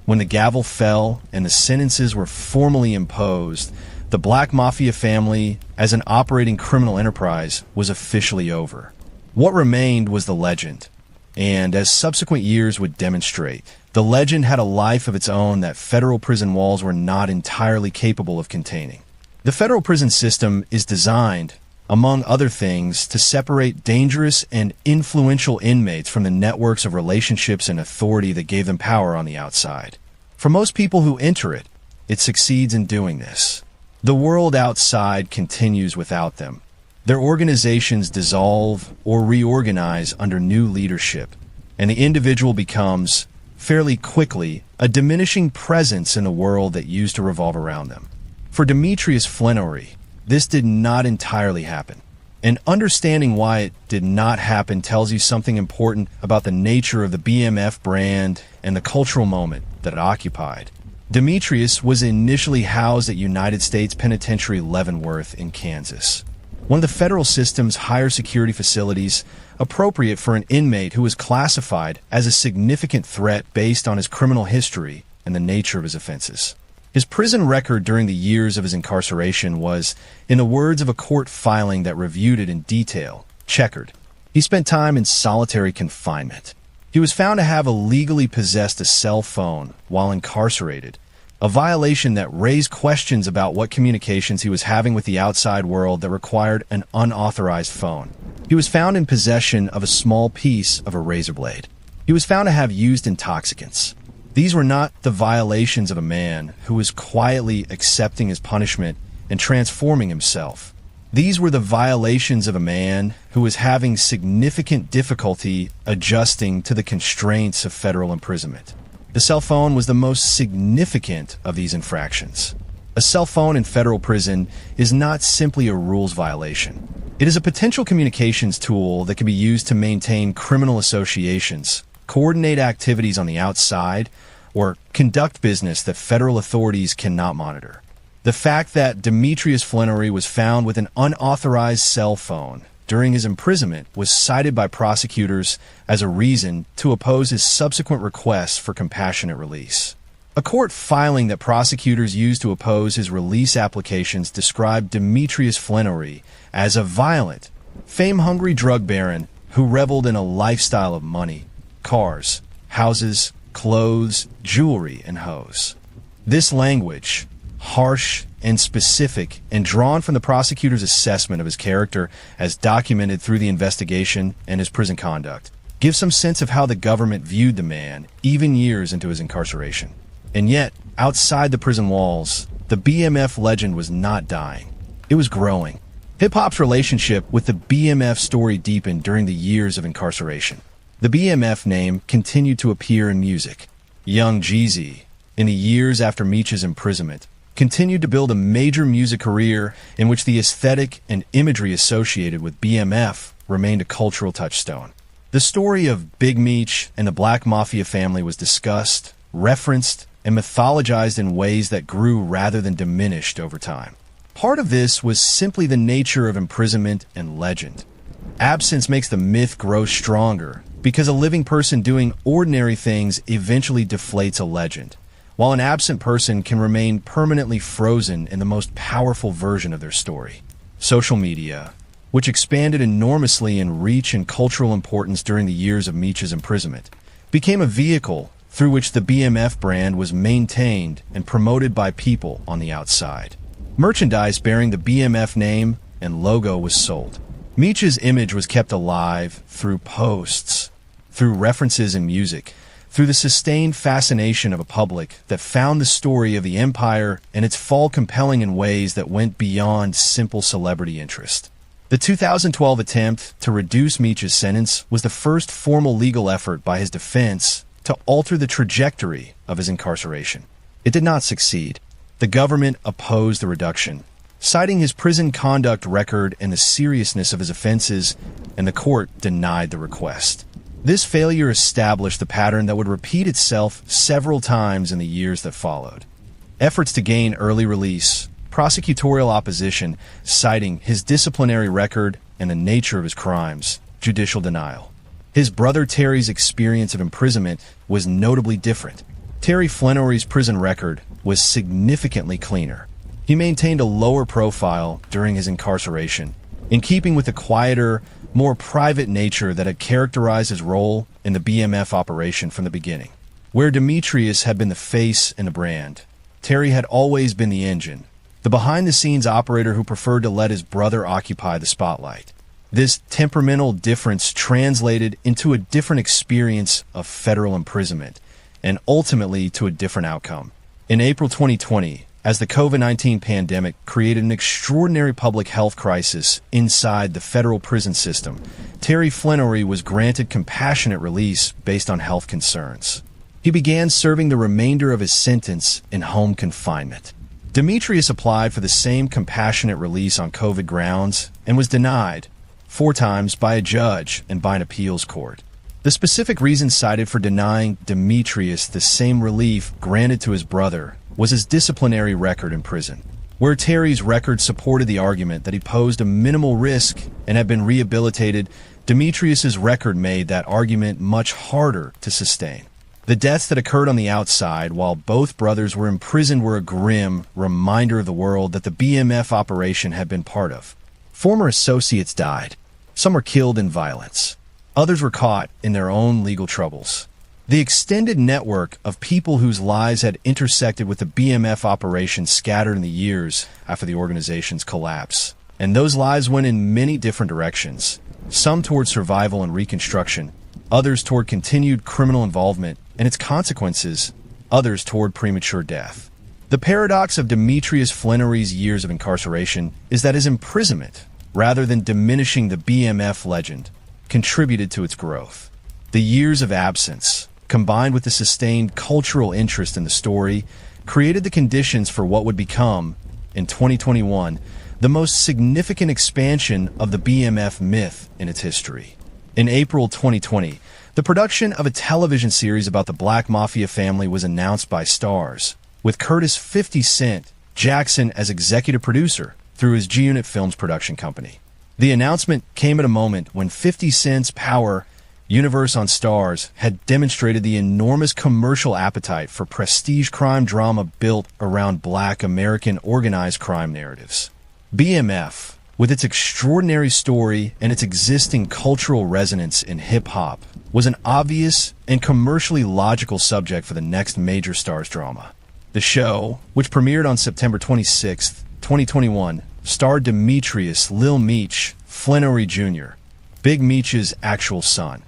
when the gavel fell and the sentences were formally imposed, the Black Mafia family, as an operating criminal enterprise, was officially over. What remained was the legend, and as subsequent years would demonstrate, the legend had a life of its own that federal prison walls were not entirely capable of containing. The federal prison system is designed, among other things, to separate dangerous and influential inmates from the networks of relationships and authority that gave them power on the outside. For most people who enter it, it succeeds in doing this. The world outside continues without them. Their organizations dissolve or reorganize under new leadership, and the individual becomes, fairly quickly, a diminishing presence in the world that used to revolve around them. For Demetrius Flannery, this did not entirely happen. And understanding why it did not happen tells you something important about the nature of the BMF brand and the cultural moment that it occupied. Demetrius was initially housed at United States Penitentiary Leavenworth in Kansas, one of the federal system's higher security facilities appropriate for an inmate who was classified as a significant threat based on his criminal history and the nature of his offenses. His prison record during the years of his incarceration was, in the words of a court filing that reviewed it in detail, checkered. He spent time in solitary confinement. He was found to have illegally possessed a cell phone while incarcerated, a violation that raised questions about what communications he was having with the outside world that required an unauthorized phone. He was found in possession of a small piece of a razor blade. He was found to have used intoxicants. These were not the violations of a man who was quietly accepting his punishment and transforming himself. These were the violations of a man who was having significant difficulty adjusting to the constraints of federal imprisonment. The cell phone was the most significant of these infractions. A cell phone in federal prison is not simply a rules violation. It is a potential communications tool that can be used to maintain criminal associations, coordinate activities on the outside, or conduct business that federal authorities cannot monitor. The fact that Demetrius Flannery was found with an unauthorized cell phone during his imprisonment was cited by prosecutors as a reason to oppose his subsequent requests for compassionate release. A court filing that prosecutors used to oppose his release applications described Demetrius Flannery as a violent, fame-hungry drug baron who reveled in a lifestyle of money, cars, houses, clothes, jewelry, and hoes. This language, harsh and specific and drawn from the prosecutor's assessment of his character as documented through the investigation and his prison conduct, gives some sense of how the government viewed the man even years into his incarceration. And yet, outside the prison walls, the BMF legend was not dying. It was growing. Hip-hop's relationship with the BMF story deepened during the years of incarceration. The BMF name continued to appear in music. Young Jeezy, in the years after Meech's imprisonment, continued to build a major music career in which the aesthetic and imagery associated with BMF remained a cultural touchstone. The story of Big Meech and the Black Mafia family was discussed, referenced, and mythologized in ways that grew rather than diminished over time. Part of this was simply the nature of imprisonment and legend. Absence makes the myth grow stronger because a living person doing ordinary things eventually deflates a legend, while an absent person can remain permanently frozen in the most powerful version of their story. Social media, which expanded enormously in reach and cultural importance during the years of Meech's imprisonment, became a vehicle through which the BMF brand was maintained and promoted by people on the outside. Merchandise bearing the BMF name and logo was sold. Meech's image was kept alive through posts, through references in music, through the sustained fascination of a public that found the story of the empire and its fall compelling in ways that went beyond simple celebrity interest. The 2012 attempt to reduce Meech's sentence was the first formal legal effort by his defense to alter the trajectory of his incarceration. It did not succeed. The government opposed the reduction, citing his prison conduct record and the seriousness of his offenses, and the court denied the request. This failure established the pattern that would repeat itself several times in the years that followed. Efforts to gain early release, prosecutorial opposition, citing his disciplinary record and the nature of his crimes, judicial denial. His brother Terry's experience of imprisonment was notably different. Terry Flenory's prison record was significantly cleaner. He maintained a lower profile during his incarceration, in keeping with the quieter, more private nature that had characterized his role in the BMF operation from the beginning. Where Demetrius had been the face and the brand, Terry had always been the engine, the behind-the-scenes operator who preferred to let his brother occupy the spotlight. This temperamental difference translated into a different experience of federal imprisonment, and ultimately to a different outcome. In April 2020, as the COVID-19 pandemic created an extraordinary public health crisis inside the federal prison system, Terry Flenory was granted compassionate release based on health concerns. He began serving the remainder of his sentence in home confinement. Demetrius applied for the same compassionate release on COVID grounds and was denied 4 times by a judge and by an appeals court. The specific reason cited for denying Demetrius the same relief granted to his brother was his disciplinary record in prison. Where Terry's record supported the argument that he posed a minimal risk and had been rehabilitated, Demetrius's record made that argument much harder to sustain. The deaths that occurred on the outside while both brothers were imprisoned were a grim reminder of the world that the BMF operation had been part of. Former associates died. Some were killed in violence. Others were caught in their own legal troubles. The extended network of people whose lives had intersected with the BMF operation scattered in the years after the organization's collapse. And those lives went in many different directions, some toward survival and reconstruction, others toward continued criminal involvement and its consequences, others toward premature death. The paradox of Demetrius Flenory's years of incarceration is that his imprisonment, rather than diminishing the BMF legend, contributed to its growth. The years of absence, combined with the sustained cultural interest in the story, created the conditions for what would become, in 2021, the most significant expansion of the BMF myth in its history. In April 2020, the production of a television series about the Black Mafia family was announced by Starz, with Curtis 50 Cent Jackson as executive producer through his G-Unit Films production company. The announcement came at a moment when 50 Cent's Power universe on Starz had demonstrated the enormous commercial appetite for prestige crime drama built around Black American organized crime narratives. BMF, with its extraordinary story and its existing cultural resonance in hip-hop, was an obvious and commercially logical subject for the next major Starz drama. The show, which premiered on September 26, 2021, starred Demetrius Lil Meech Flenory Jr., Big Meech's actual son,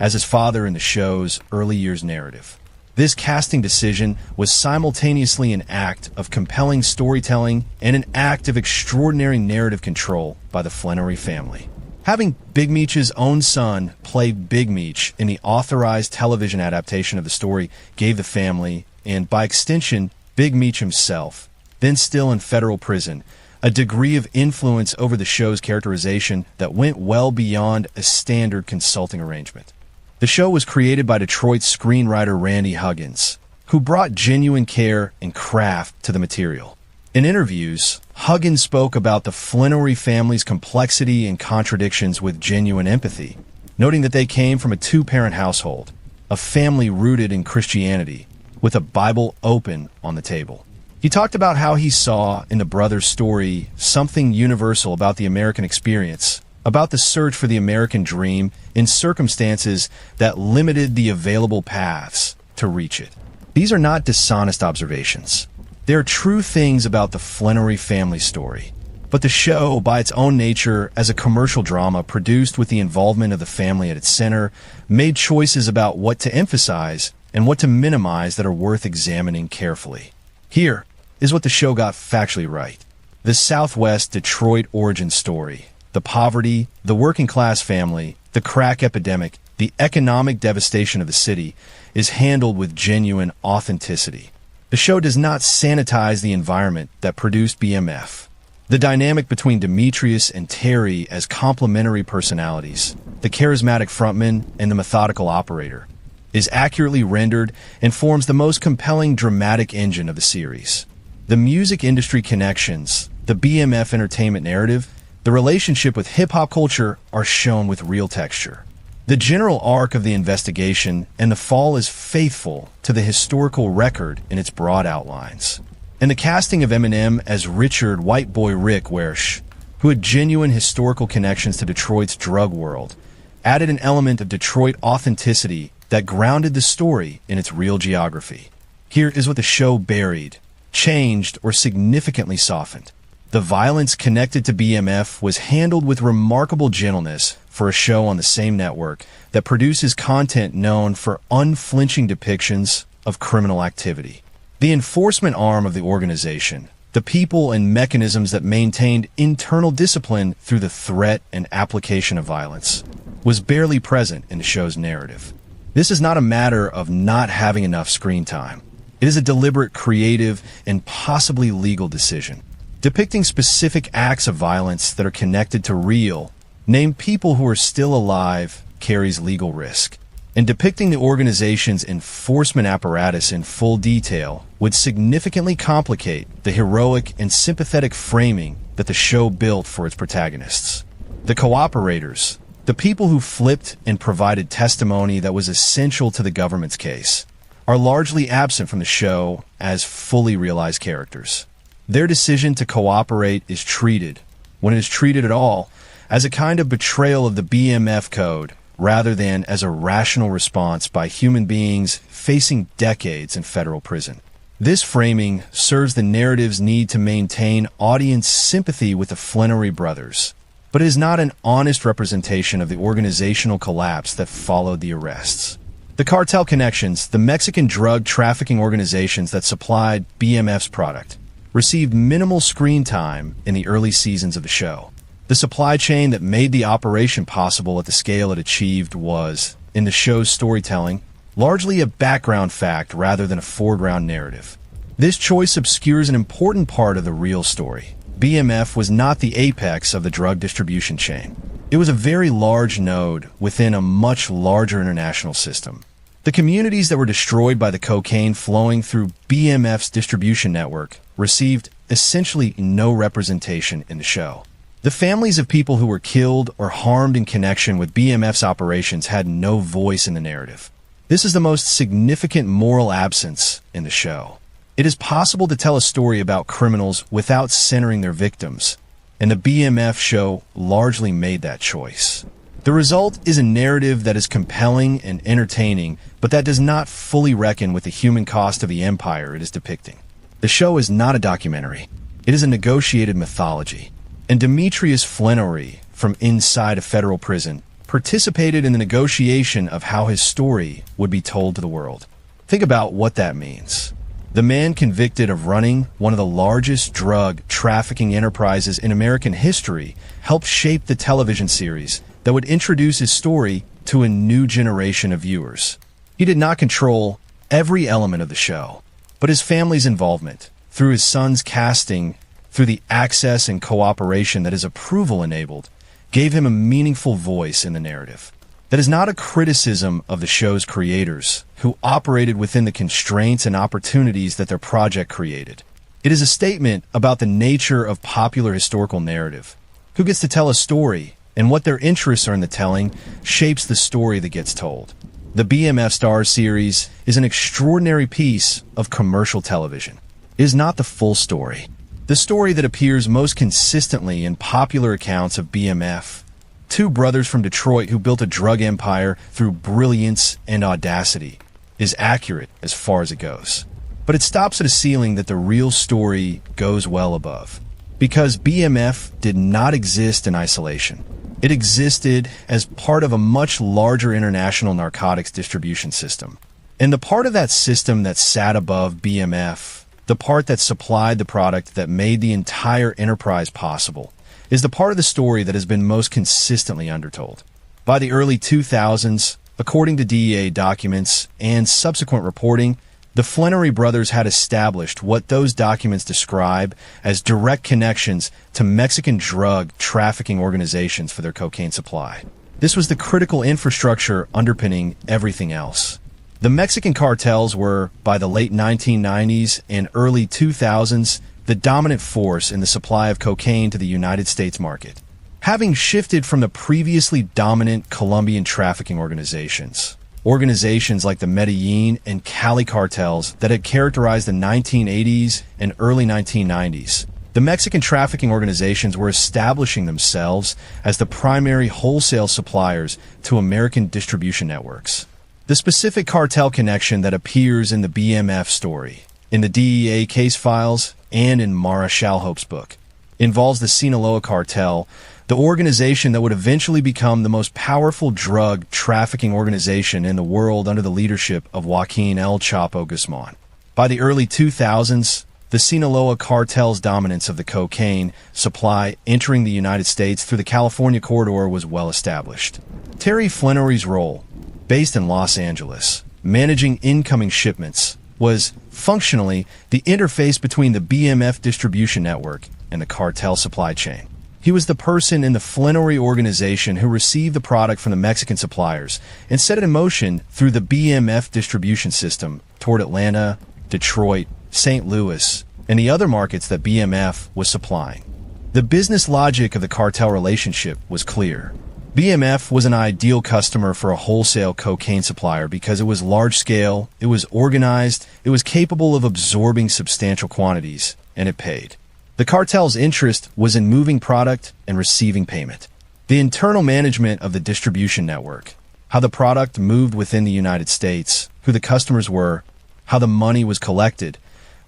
as his father in the show's early years narrative. This casting decision was simultaneously an act of compelling storytelling and an act of extraordinary narrative control by the Flannery family. Having Big Meech's own son play Big Meech in the authorized television adaptation of the story gave the family, and by extension, Big Meech himself, then still in federal prison, a degree of influence over the show's characterization that went well beyond a standard consulting arrangement. The show was created by Detroit's screenwriter Randy Huggins, who brought genuine care and craft to the material. In interviews, Huggins spoke about the Flannery family's complexity and contradictions with genuine empathy, noting that they came from a two-parent household, a family rooted in Christianity, with a Bible open on the table. He talked about how he saw in the brothers' story something universal about the American experience, about the search for the American dream in circumstances that limited the available paths to reach it. These are not dishonest observations. They are true things about the Flannery family story. But the show, by its own nature as a commercial drama produced with the involvement of the family at its center, made choices about what to emphasize and what to minimize that are worth examining carefully. Here is what the show got factually right. The Southwest Detroit origin story, the poverty, the working class family, the crack epidemic, the economic devastation of the city, is handled with genuine authenticity. The show does not sanitize the environment that produced BMF. The dynamic between Demetrius and Terry as complementary personalities, the charismatic frontman and the methodical operator, is accurately rendered and forms the most compelling dramatic engine of the series. The music industry connections, the BMF entertainment narrative, the relationship with hip-hop culture are shown with real texture. The general arc of the investigation and the fall is faithful to the historical record in its broad outlines. And the casting of Eminem as Richard White Boy Rick Wersch, who had genuine historical connections to Detroit's drug world, added an element of Detroit authenticity that grounded the story in its real geography. Here is what the show buried, changed, or significantly softened. The violence connected to BMF was handled with remarkable gentleness for a show on the same network that produces content known for unflinching depictions of criminal activity. The enforcement arm of the organization, the people and mechanisms that maintained internal discipline through the threat and application of violence, was barely present in the show's narrative. This is not a matter of not having enough screen time. It is a deliberate, creative, and possibly legal decision. Depicting specific acts of violence that are connected to real, named people who are still alive carries legal risk. And depicting the organization's enforcement apparatus in full detail would significantly complicate the heroic and sympathetic framing that the show built for its protagonists. The cooperators, the people who flipped and provided testimony that was essential to the government's case, are largely absent from the show as fully realized characters. Their decision to cooperate is treated, when it is treated at all, as a kind of betrayal of the BMF code rather than as a rational response by human beings facing decades in federal prison. This framing serves the narrative's need to maintain audience sympathy with the Flannery brothers, but is not an honest representation of the organizational collapse that followed the arrests. The cartel connections, the Mexican drug trafficking organizations that supplied BMF's product, received minimal screen time in the early seasons of the show. The supply chain that made the operation possible at the scale it achieved was, in the show's storytelling, largely a background fact rather than a foreground narrative. This choice obscures an important part of the real story. BMF was not the apex of the drug distribution chain. It was a very large node within a much larger international system. The communities that were destroyed by the cocaine flowing through BMF's distribution network received essentially no representation in the show. The families of people who were killed or harmed in connection with BMF's operations had no voice in the narrative. This is the most significant moral absence in the show. It is possible to tell a story about criminals without centering their victims, and the BMF show largely made that choice. The result is a narrative that is compelling and entertaining, but that does not fully reckon with the human cost of the empire it is depicting. The show is not a documentary. It is a negotiated mythology. And Demetrius Flannery, from inside a federal prison, participated in the negotiation of how his story would be told to the world. Think about what that means. The man convicted of running one of the largest drug trafficking enterprises in American history helped shape the television series that would introduce his story to a new generation of viewers. He did not control every element of the show, but his family's involvement, through his son's casting, through the access and cooperation that his approval enabled, gave him a meaningful voice in the narrative. That is not a criticism of the show's creators, who operated within the constraints and opportunities that their project created. It is a statement about the nature of popular historical narrative. Who gets to tell a story, and what their interests are in the telling, shapes the story that gets told. The BMF Stars series is an extraordinary piece of commercial television. It is not the full story. The story that appears most consistently in popular accounts of BMF, two brothers from Detroit who built a drug empire through brilliance and audacity, is accurate as far as it goes. But it stops at a ceiling that the real story goes well above. Because BMF did not exist in isolation. It existed as part of a much larger international narcotics distribution system. And the part of that system that sat above BMF, the part that supplied the product that made the entire enterprise possible, is the part of the story that has been most consistently undertold. By the early 2000s, according to DEA documents and subsequent reporting, the Flannery brothers had established what those documents describe as direct connections to Mexican drug trafficking organizations for their cocaine supply. This was the critical infrastructure underpinning everything else. The Mexican cartels were, by the late 1990s and early 2000s, the dominant force in the supply of cocaine to the United States market, having shifted from the previously dominant Colombian trafficking organizations like the Medellin and Cali cartels that had characterized the 1980s and early 1990s. The Mexican trafficking organizations were establishing themselves as the primary wholesale suppliers to American distribution networks. The specific cartel connection that appears in the BMF story, in the DEA case files, and in Mara Shalhope's book, involves the Sinaloa cartel, the organization that would eventually become the most powerful drug trafficking organization in the world under the leadership of Joaquin El Chapo Guzman. By the early 2000s, the Sinaloa cartel's dominance of the cocaine supply entering the United States through the California corridor was well established. Terry Flannery's role, based in Los Angeles, managing incoming shipments, was functionally the interface between the BMF distribution network and the cartel supply chain. He was the person in the Flannery organization who received the product from the Mexican suppliers and set it in motion through the BMF distribution system toward Atlanta, Detroit, St. Louis, and the other markets that BMF was supplying. The business logic of the cartel relationship was clear. BMF was an ideal customer for a wholesale cocaine supplier because it was large-scale, it was organized, it was capable of absorbing substantial quantities, and it paid. The cartel's interest was in moving product and receiving payment. The internal management of the distribution network, how the product moved within the United States, who the customers were, how the money was collected,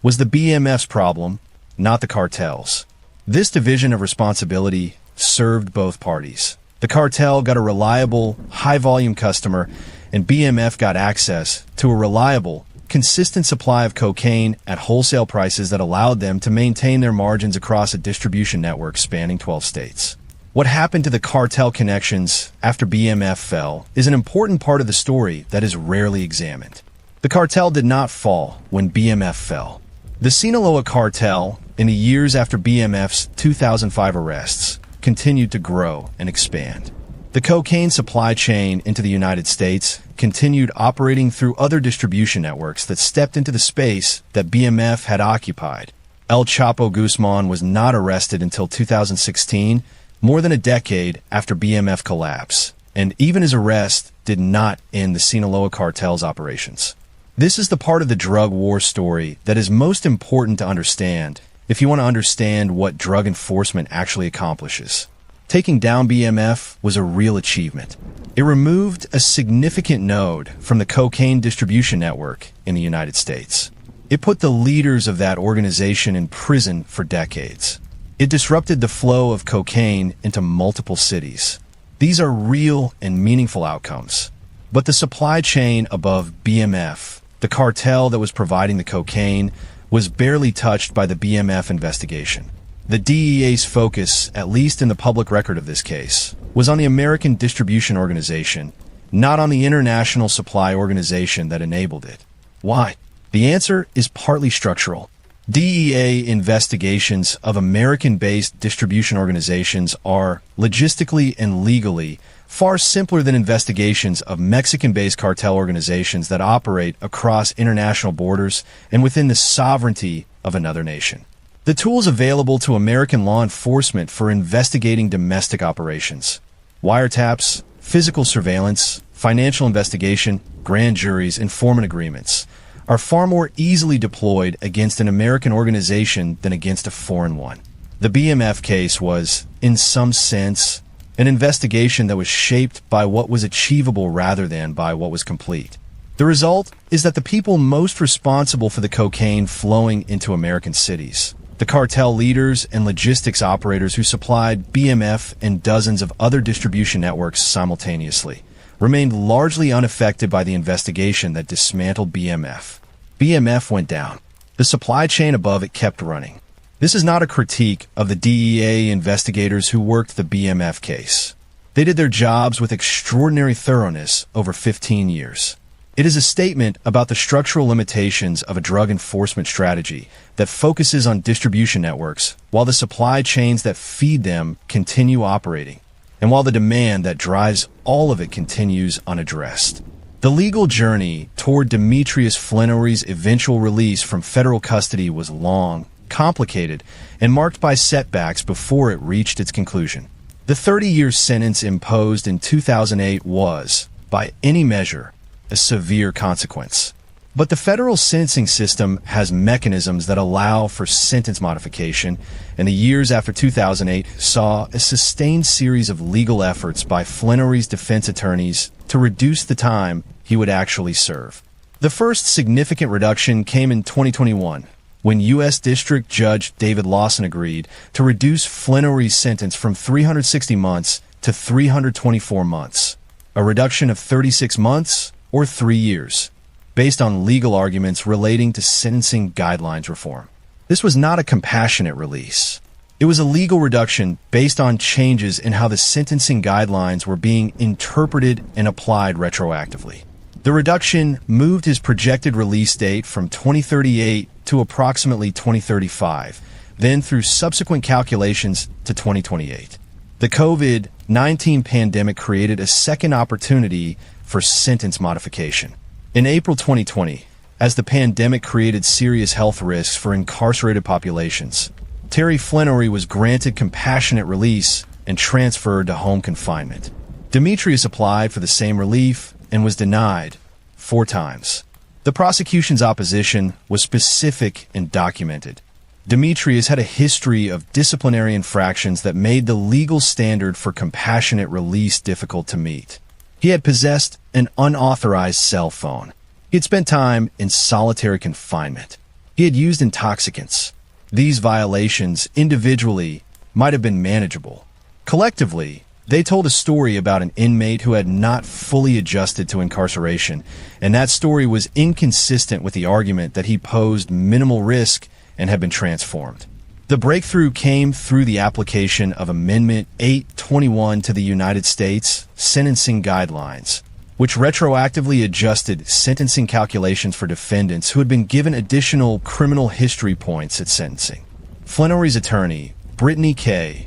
was the BMF's problem, not the cartel's. This division of responsibility served both parties. The cartel got a reliable, high-volume customer, and BMF got access to a reliable, consistent supply of cocaine at wholesale prices that allowed them to maintain their margins across a distribution network spanning 12 states. What happened to the cartel connections after BMF fell is an important part of the story that is rarely examined. The cartel did not fall when BMF fell. The Sinaloa cartel, in the years after BMF's 2005 arrests, continued to grow and expand. The cocaine supply chain into the United States continued operating through other distribution networks that stepped into the space that BMF had occupied. El Chapo Guzman was not arrested until 2016, more than a decade after BMF collapse, and even his arrest did not end the Sinaloa cartel's operations. This is the part of the drug war story that is most important to understand if you want to understand what drug enforcement actually accomplishes. Taking down BMF was a real achievement. It removed a significant node from the cocaine distribution network in the United States. It put the leaders of that organization in prison for decades. It disrupted the flow of cocaine into multiple cities. These are real and meaningful outcomes. But the supply chain above BMF The cartel that was providing the cocaine was barely touched by the BMF investigation. The DEA's focus, at least in the public record of this case, was on the American Distribution Organization, not on the international supply organization that enabled it. Why? The answer is partly structural. DEA investigations of American-based distribution organizations are, logistically and legally, far simpler than investigations of Mexican-based cartel organizations that operate across international borders and within the sovereignty of another nation. The tools available to American law enforcement for investigating domestic operations, wiretaps, physical surveillance, financial investigation, grand juries, informant agreements, are far more easily deployed against an American organization than against a foreign one. The BMF case was, in some sense, an investigation that was shaped by what was achievable rather than by what was complete. The result is that the people most responsible for the cocaine flowing into American cities, the cartel leaders and logistics operators who supplied BMF and dozens of other distribution networks simultaneously, remained largely unaffected by the investigation that dismantled BMF. BMF went down. The supply chain above it kept running. This is not a critique of the DEA investigators who worked the BMF case. They did their jobs with extraordinary thoroughness over 15 years. It is a statement about the structural limitations of a drug enforcement strategy that focuses on distribution networks while the supply chains that feed them continue operating, and while the demand that drives all of it continues unaddressed. The legal journey toward Demetrius Flenory's eventual release from federal custody was long, complicated, and marked by setbacks before it reached its conclusion. The 30-year sentence imposed in 2008 was, by any measure, a severe consequence. But the federal sentencing system has mechanisms that allow for sentence modification, and the years after 2008 saw a sustained series of legal efforts by Flenory's defense attorneys to reduce the time he would actually serve. The first significant reduction came in 2021, when U.S. District Judge David Lawson agreed to reduce Flenory's sentence from 360 months to 324 months, a reduction of 36 months or 3 years, based on legal arguments relating to sentencing guidelines reform. This was not a compassionate release. It was a legal reduction based on changes in how the sentencing guidelines were being interpreted and applied retroactively. The reduction moved his projected release date from 2038 to approximately 2035, then through subsequent calculations to 2028. The COVID-19 pandemic created a second opportunity for sentence modification. In April 2020, as the pandemic created serious health risks for incarcerated populations, Terry Flenory was granted compassionate release and transferred to home confinement. Demetrius applied for the same relief and was denied 4 times. The prosecution's opposition was specific and documented. Demetrius had a history of disciplinary infractions that made the legal standard for compassionate release difficult to meet. He had possessed an unauthorized cell phone. He had spent time in solitary confinement. He had used intoxicants. These violations, individually, might have been manageable. Collectively, they told a story about an inmate who had not fully adjusted to incarceration, and that story was inconsistent with the argument that he posed minimal risk and had been transformed. The breakthrough came through the application of Amendment 821 to the United States Sentencing Guidelines, which retroactively adjusted sentencing calculations for defendants who had been given additional criminal history points at sentencing. Flenory's attorney, Brittany K.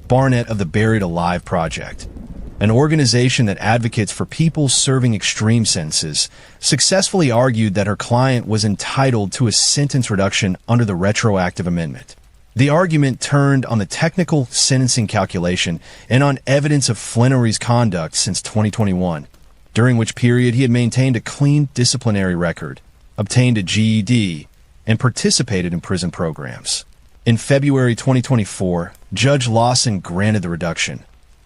Barnett of the Buried Alive Project, an organization that advocates for people serving extreme sentences, successfully argued that her client was entitled to a sentence reduction under the retroactive amendment. The argument turned on the technical sentencing calculation and on evidence of Flenory's conduct since 2021, during which period he had maintained a clean disciplinary record, obtained a GED, and participated in prison programs. In February 2024, Judge Lawson granted the reduction,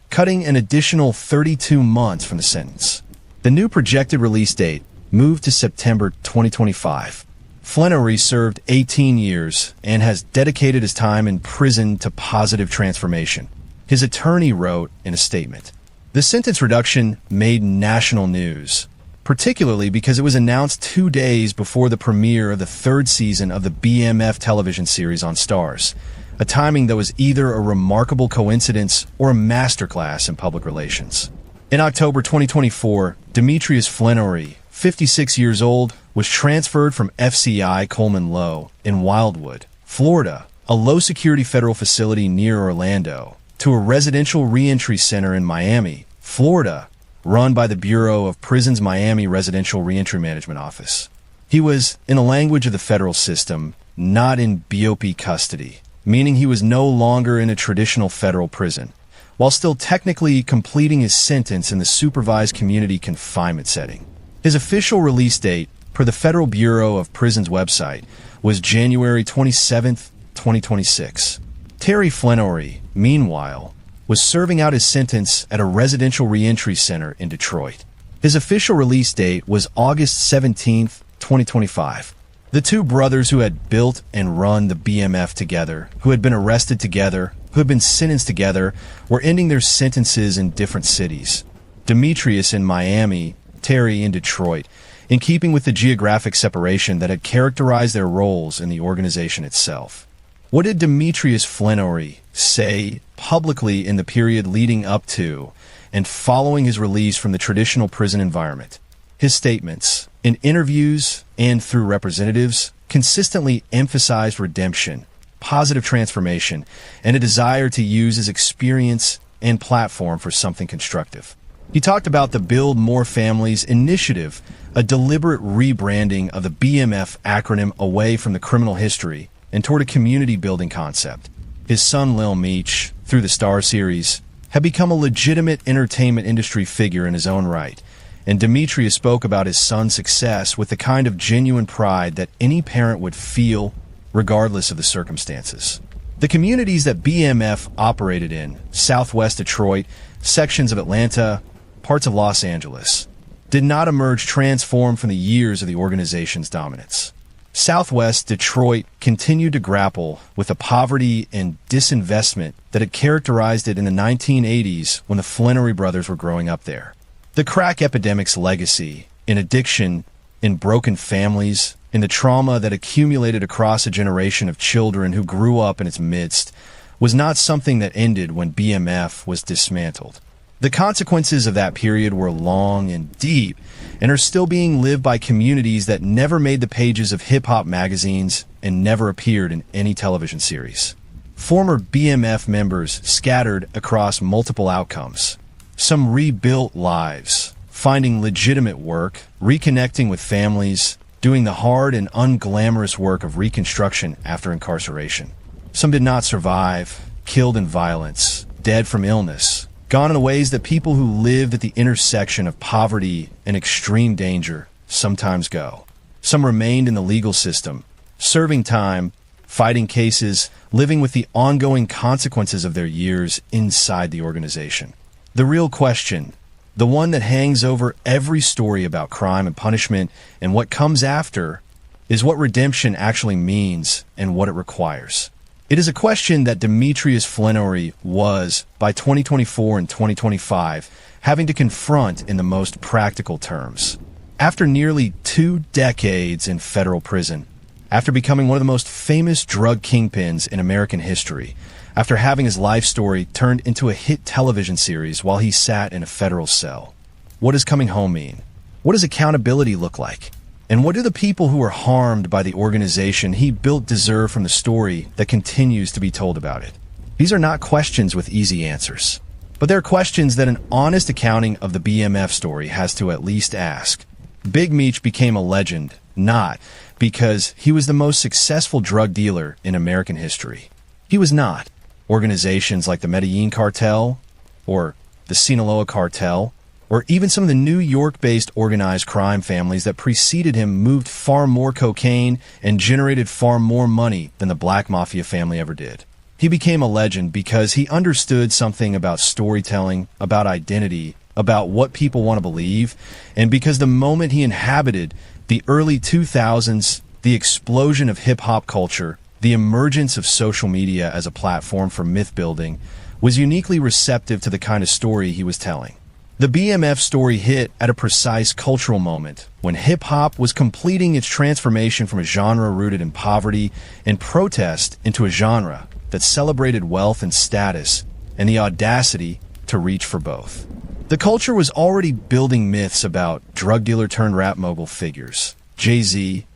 cutting an additional 32 months from the sentence. The new projected release date moved to September 2025. Flenory served 18 years and has dedicated his time in prison to positive transformation. His attorney wrote in a statement, "The sentence reduction made national news. particularly because it was announced 2 days before the premiere of the 3rd season of the BMF television series on Starz, a timing that was either a remarkable coincidence or a masterclass in public relations. In October 2024, Demetrius Flenory, 56 years old, was transferred from FCI Coleman Low in Wildwood, Florida, a low-security federal facility near Orlando, to a residential reentry center in Miami, Florida, run by the Bureau of Prisons Miami Residential Reentry Management Office. He was, in the language of the federal system, not in BOP custody, meaning he was no longer in a traditional federal prison, while still technically completing his sentence in the supervised community confinement setting. His official release date, per the Federal Bureau of Prisons website, was January 27, 2026. Terry Flenory, meanwhile, was serving out his sentence at a residential reentry center in Detroit. His official release date was August 17, 2025. The two brothers who had built and run the BMF together, who had been arrested together, who had been sentenced together, were ending their sentences in different cities. Demetrius in Miami, Terry in Detroit, in keeping with the geographic separation that had characterized their roles in the organization itself. What did Demetrius Flenory say publicly in the period leading up to and following his release from the traditional prison environment? His statements, in interviews and through representatives, consistently emphasized redemption, positive transformation, and a desire to use his experience and platform for something constructive. He talked about the Build More Families initiative, a deliberate rebranding of the BMF acronym away from the criminal history and toward a community-building concept. His son Lil Meech, through the Starz series, had become a legitimate entertainment industry figure in his own right, and Demetrius spoke about his son's success with the kind of genuine pride that any parent would feel regardless of the circumstances. The communities that BMF operated in, Southwest Detroit, sections of Atlanta, parts of Los Angeles, did not emerge transformed from the years of the organization's dominance. Southwest Detroit continued to grapple with the poverty and disinvestment that had characterized it in the 1980s when the Flenory brothers were growing up there. The crack epidemic's legacy, in addiction, in broken families, in the trauma that accumulated across a generation of children who grew up in its midst, was not something that ended when BMF was dismantled. The consequences of that period were long and deep, and are still being lived by communities that never made the pages of hip-hop magazines and never appeared in any television series. Former BMF members scattered across multiple outcomes. Some rebuilt lives, finding legitimate work, reconnecting with families, doing the hard and unglamorous work of reconstruction after incarceration. Some did not survive, killed in violence, dead from illness, gone in the ways that people who lived at the intersection of poverty and extreme danger sometimes go. Some remained in the legal system, serving time, fighting cases, living with the ongoing consequences of their years inside the organization. The real question, the one that hangs over every story about crime and punishment and what comes after, is what redemption actually means and what it requires. It is a question that Demetrius Flenory was, by 2024 and 2025, having to confront in the most practical terms. After nearly 2 decades in federal prison, after becoming one of the most famous drug kingpins in American history, after having his life story turned into a hit television series while he sat in a federal cell, what does coming home mean? What does accountability look like? And what do the people who were harmed by the organization he built deserve from the story that continues to be told about it? These are not questions with easy answers, but they're questions that an honest accounting of the BMF story has to at least ask. Big Meech became a legend, not because he was the most successful drug dealer in American history. He was not. Organizations like the Medellin Cartel, or the Sinaloa Cartel, or even some of the New York-based organized crime families that preceded him moved far more cocaine and generated far more money than the Black Mafia family ever did. He became a legend because he understood something about storytelling, about identity, about what people want to believe, and because the moment he inhabited the early 2000s, the explosion of hip-hop culture, the emergence of social media as a platform for myth-building, was uniquely receptive to the kind of story he was telling. The BMF story hit at a precise cultural moment when hip-hop was completing its transformation from a genre rooted in poverty and protest into a genre that celebrated wealth and status and the audacity to reach for both. The culture was already building myths about drug dealer turned rap mogul figures, Jay-Z,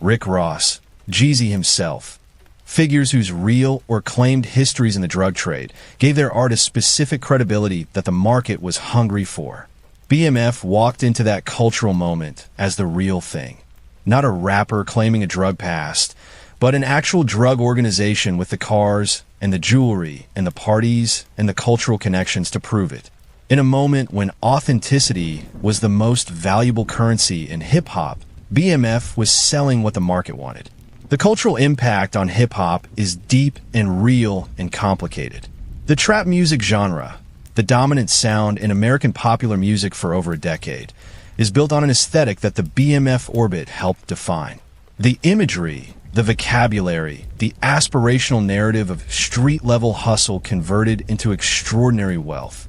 Rick Ross, Jeezy himself, figures whose real or claimed histories in the drug trade gave their artists specific credibility that the market was hungry for. BMF walked into that cultural moment as the real thing. Not a rapper claiming a drug past, but an actual drug organization with the cars and the jewelry and the parties and the cultural connections to prove it. In a moment when authenticity was the most valuable currency in hip-hop, BMF was selling what the market wanted. The cultural impact on hip-hop is deep and real and complicated. The trap music genre, the dominant sound in American popular music for over a decade, is built on an aesthetic that the BMF orbit helped define. The imagery, the vocabulary, the aspirational narrative of street-level hustle converted into extraordinary wealth.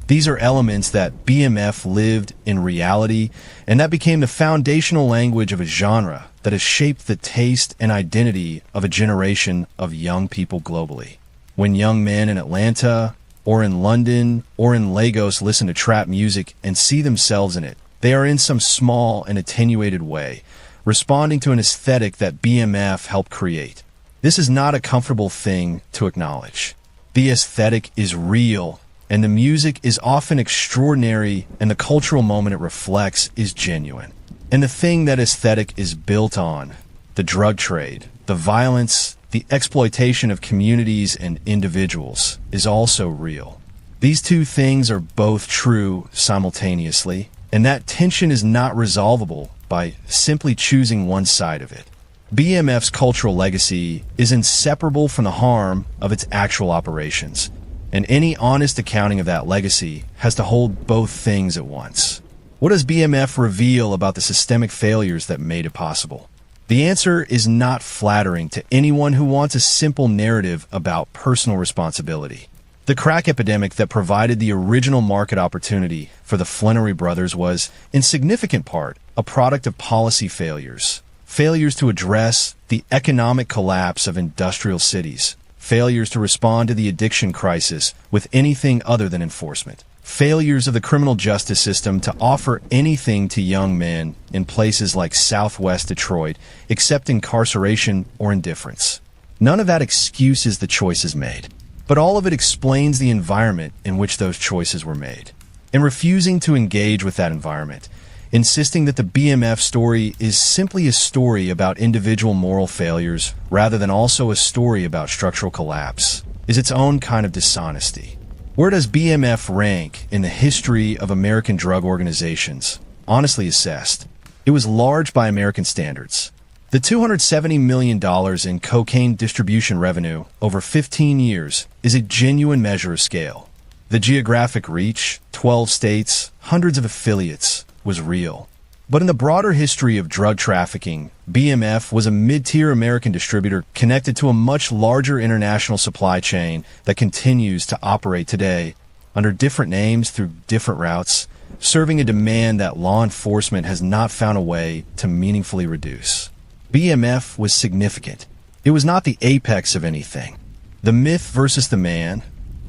These are elements that BMF lived in reality, and that became the foundational language of a genre that has shaped the taste and identity of a generation of young people globally. When young men in Atlanta, or in London, or in Lagos listen to trap music and see themselves in it, they are in some small and attenuated way responding to an aesthetic that BMF helped create. This is not a comfortable thing to acknowledge. The aesthetic is real, and the music is often extraordinary, and the cultural moment it reflects is genuine. And the thing that aesthetic is built on, the drug trade, the violence, the exploitation of communities and individuals, is also real. These two things are both true simultaneously, and that tension is not resolvable by simply choosing one side of it. BMF's cultural legacy is inseparable from the harm of its actual operations, and any honest accounting of that legacy has to hold both things at once. What does BMF reveal about the systemic failures that made it possible? The answer is not flattering to anyone who wants a simple narrative about personal responsibility. The crack epidemic that provided the original market opportunity for the Flannery brothers was, in significant part, a product of policy failures. Failures to address the economic collapse of industrial cities. Failures to respond to the addiction crisis with anything other than enforcement. Failures of the criminal justice system to offer anything to young men in places like Southwest Detroit except incarceration or indifference. None of that excuses the choices made, but all of it explains the environment in which those choices were made. In refusing to engage with that environment, insisting that the BMF story is simply a story about individual moral failures rather than also a story about structural collapse, is its own kind of dishonesty. Where does BMF rank in the history of American drug organizations? Honestly assessed, it was large by American standards. The $270 million in cocaine distribution revenue over 15 years is a genuine measure of scale. The geographic reach, 12 states, hundreds of affiliates, was real. But in the broader history of drug trafficking, BMF was a mid-tier American distributor connected to a much larger international supply chain that continues to operate today under different names through different routes, serving a demand that law enforcement has not found a way to meaningfully reduce. BMF was significant. It was not the apex of anything. The myth versus the man,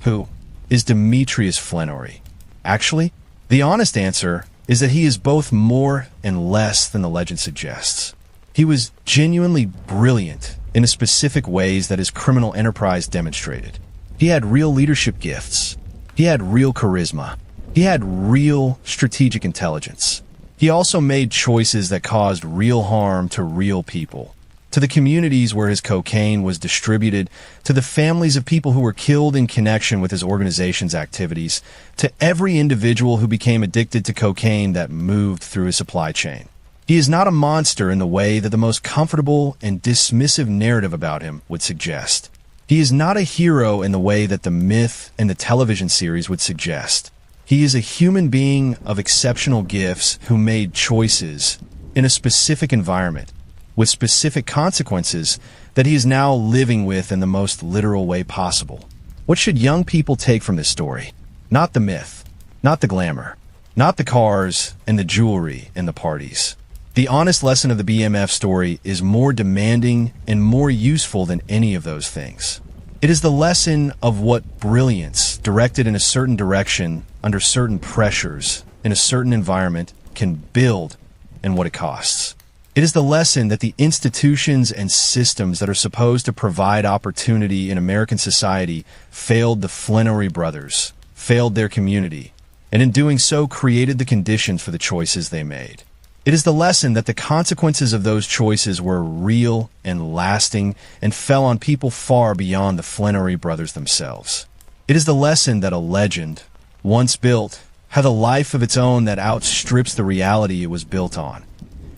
who is Demetrius Flannery. Actually, the honest answer is that he is both more and less than the legend suggests. He was genuinely brilliant in the specific ways that his criminal enterprise demonstrated. He had real leadership gifts. He had real charisma. He had real strategic intelligence. He also made choices that caused real harm to real people, to the communities where his cocaine was distributed, to the families of people who were killed in connection with his organization's activities, to every individual who became addicted to cocaine that moved through his supply chain. He is not a monster in the way that the most comfortable and dismissive narrative about him would suggest. He is not a hero in the way that the myth and the television series would suggest. He is a human being of exceptional gifts who made choices in a specific environment, with specific consequences that he is now living with in the most literal way possible. What should young people take from this story? Not the myth, Not the glamour. Not the cars and the jewelry and the parties. The honest lesson of the BMF story is more demanding and more useful than any of those things. It is the lesson of what brilliance, directed in a certain direction, under certain pressures, in a certain environment, can build and what it costs. It is the lesson that the institutions and systems that are supposed to provide opportunity in American society failed the Flenory brothers, failed their community, and in doing so created the conditions for the choices they made. It is the lesson that the consequences of those choices were real and lasting and fell on people far beyond the Flenory brothers themselves. It is the lesson that a legend, once built, had a life of its own that outstrips the reality it was built on,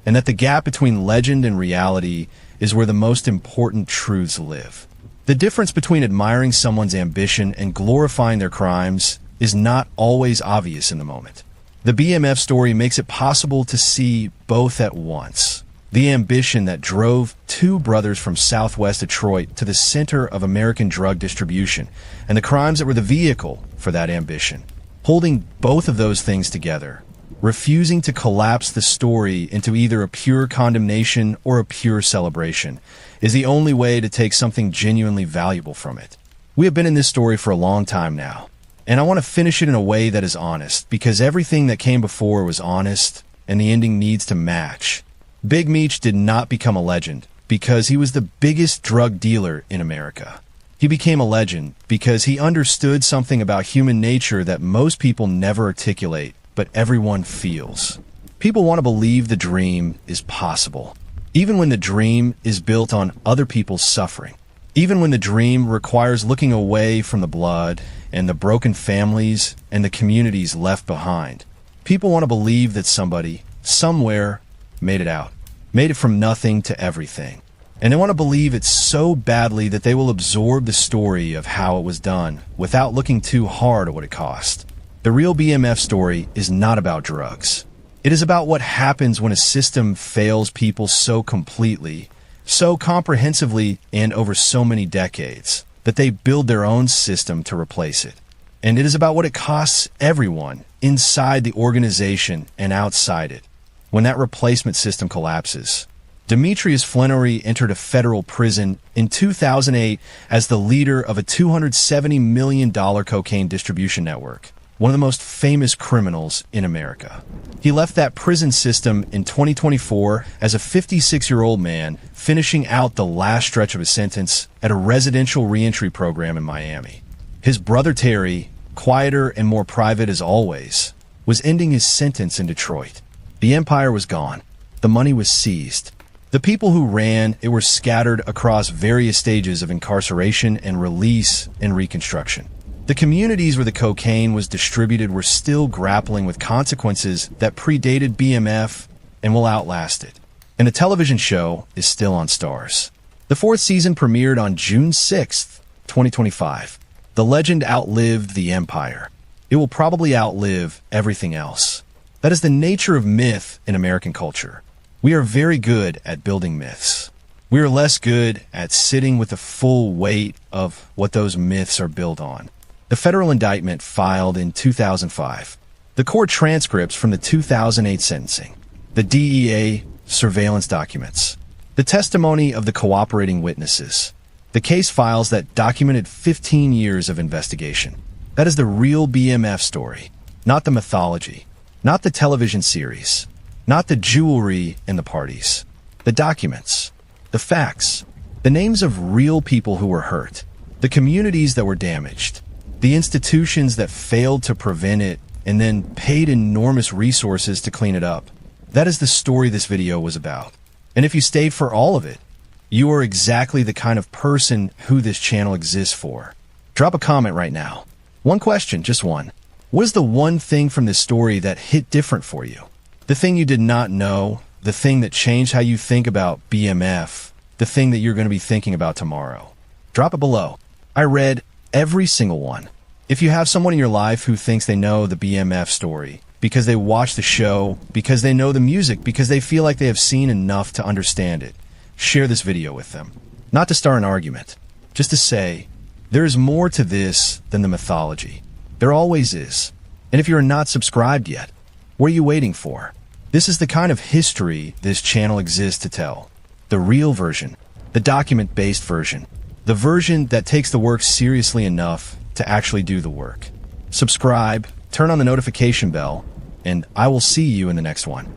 and that the gap between legend and reality is where the most important truths live. The difference between admiring someone's ambition and glorifying their crimes is not always obvious in the moment. The BMF story makes it possible to see both at once. The ambition that drove two brothers from southwest Detroit to the center of American drug distribution, and the crimes that were the vehicle for that ambition. Holding both of those things together, refusing to collapse the story into either a pure condemnation or a pure celebration, is the only way to take something genuinely valuable from it. We have been in this story for a long time now, and I want to finish it in a way that is honest, because everything that came before was honest, and the ending needs to match. Big Meech did not become a legend because he was the biggest drug dealer in America. He became a legend because he understood something about human nature that most people never articulate, but everyone feels. People want to believe the dream is possible, even when the dream is built on other people's suffering. Even when the dream requires looking away from the blood and the broken families and the communities left behind. People want to believe that somebody, somewhere, made it out. Made it from nothing to everything. And they want to believe it so badly that they will absorb the story of how it was done without looking too hard at what it cost. The real BMF story is not about drugs. It is about what happens when a system fails people so completely, so comprehensively, and over so many decades, that they build their own system to replace it. And it is about what it costs everyone inside the organization and outside it when that replacement system collapses. Demetrius Flenory entered a federal prison in 2008 as the leader of a $270 million cocaine distribution network, one of the most famous criminals in America. He left that prison system in 2024 as a 56-year-old man finishing out the last stretch of his sentence at a residential reentry program in Miami. His brother Terry, quieter and more private as always, was ending his sentence in Detroit. The empire was gone. The money was seized. The people who ran it were scattered across various stages of incarceration and release and reconstruction. The communities where the cocaine was distributed were still grappling with consequences that predated BMF and will outlast it. And the television show is still on Stars. The fourth season premiered on June 6th, 2025. The legend outlived the empire. It will probably outlive everything else. That is the nature of myth in American culture. We are very good at building myths. We are less good at sitting with the full weight of what those myths are built on. The federal indictment filed in 2005, the court transcripts from the 2008 sentencing, the DEA surveillance documents, the testimony of the cooperating witnesses, the case files that documented 15 years of investigation. That is the real BMF story, not the mythology, not the television series, not the jewelry and the parties. The documents, the facts, the names of real people who were hurt, the communities that were damaged, the institutions that failed to prevent it and then paid enormous resources to clean it up. That is the story this video was about. And if you stayed for all of it, you are exactly the kind of person who this channel exists for. Drop a comment right now. One question, just one. What is the one thing from this story that hit different for you? The thing you did not know, the thing that changed how you think about BMF, the thing that you're going to be thinking about tomorrow. Drop it below. I read every single one. If you have someone in your life who thinks they know the BMF story, because they watch the show, because they know the music, because they feel like they have seen enough to understand it, share this video with them. Not to start an argument, just to say, there is more to this than the mythology. There always is. And if you're not subscribed yet, what are you waiting for? This is the kind of history this channel exists to tell. The real version, the document-based version, the version that takes the work seriously enough to actually do the work. Subscribe, turn on the notification bell, and I will see you in the next one.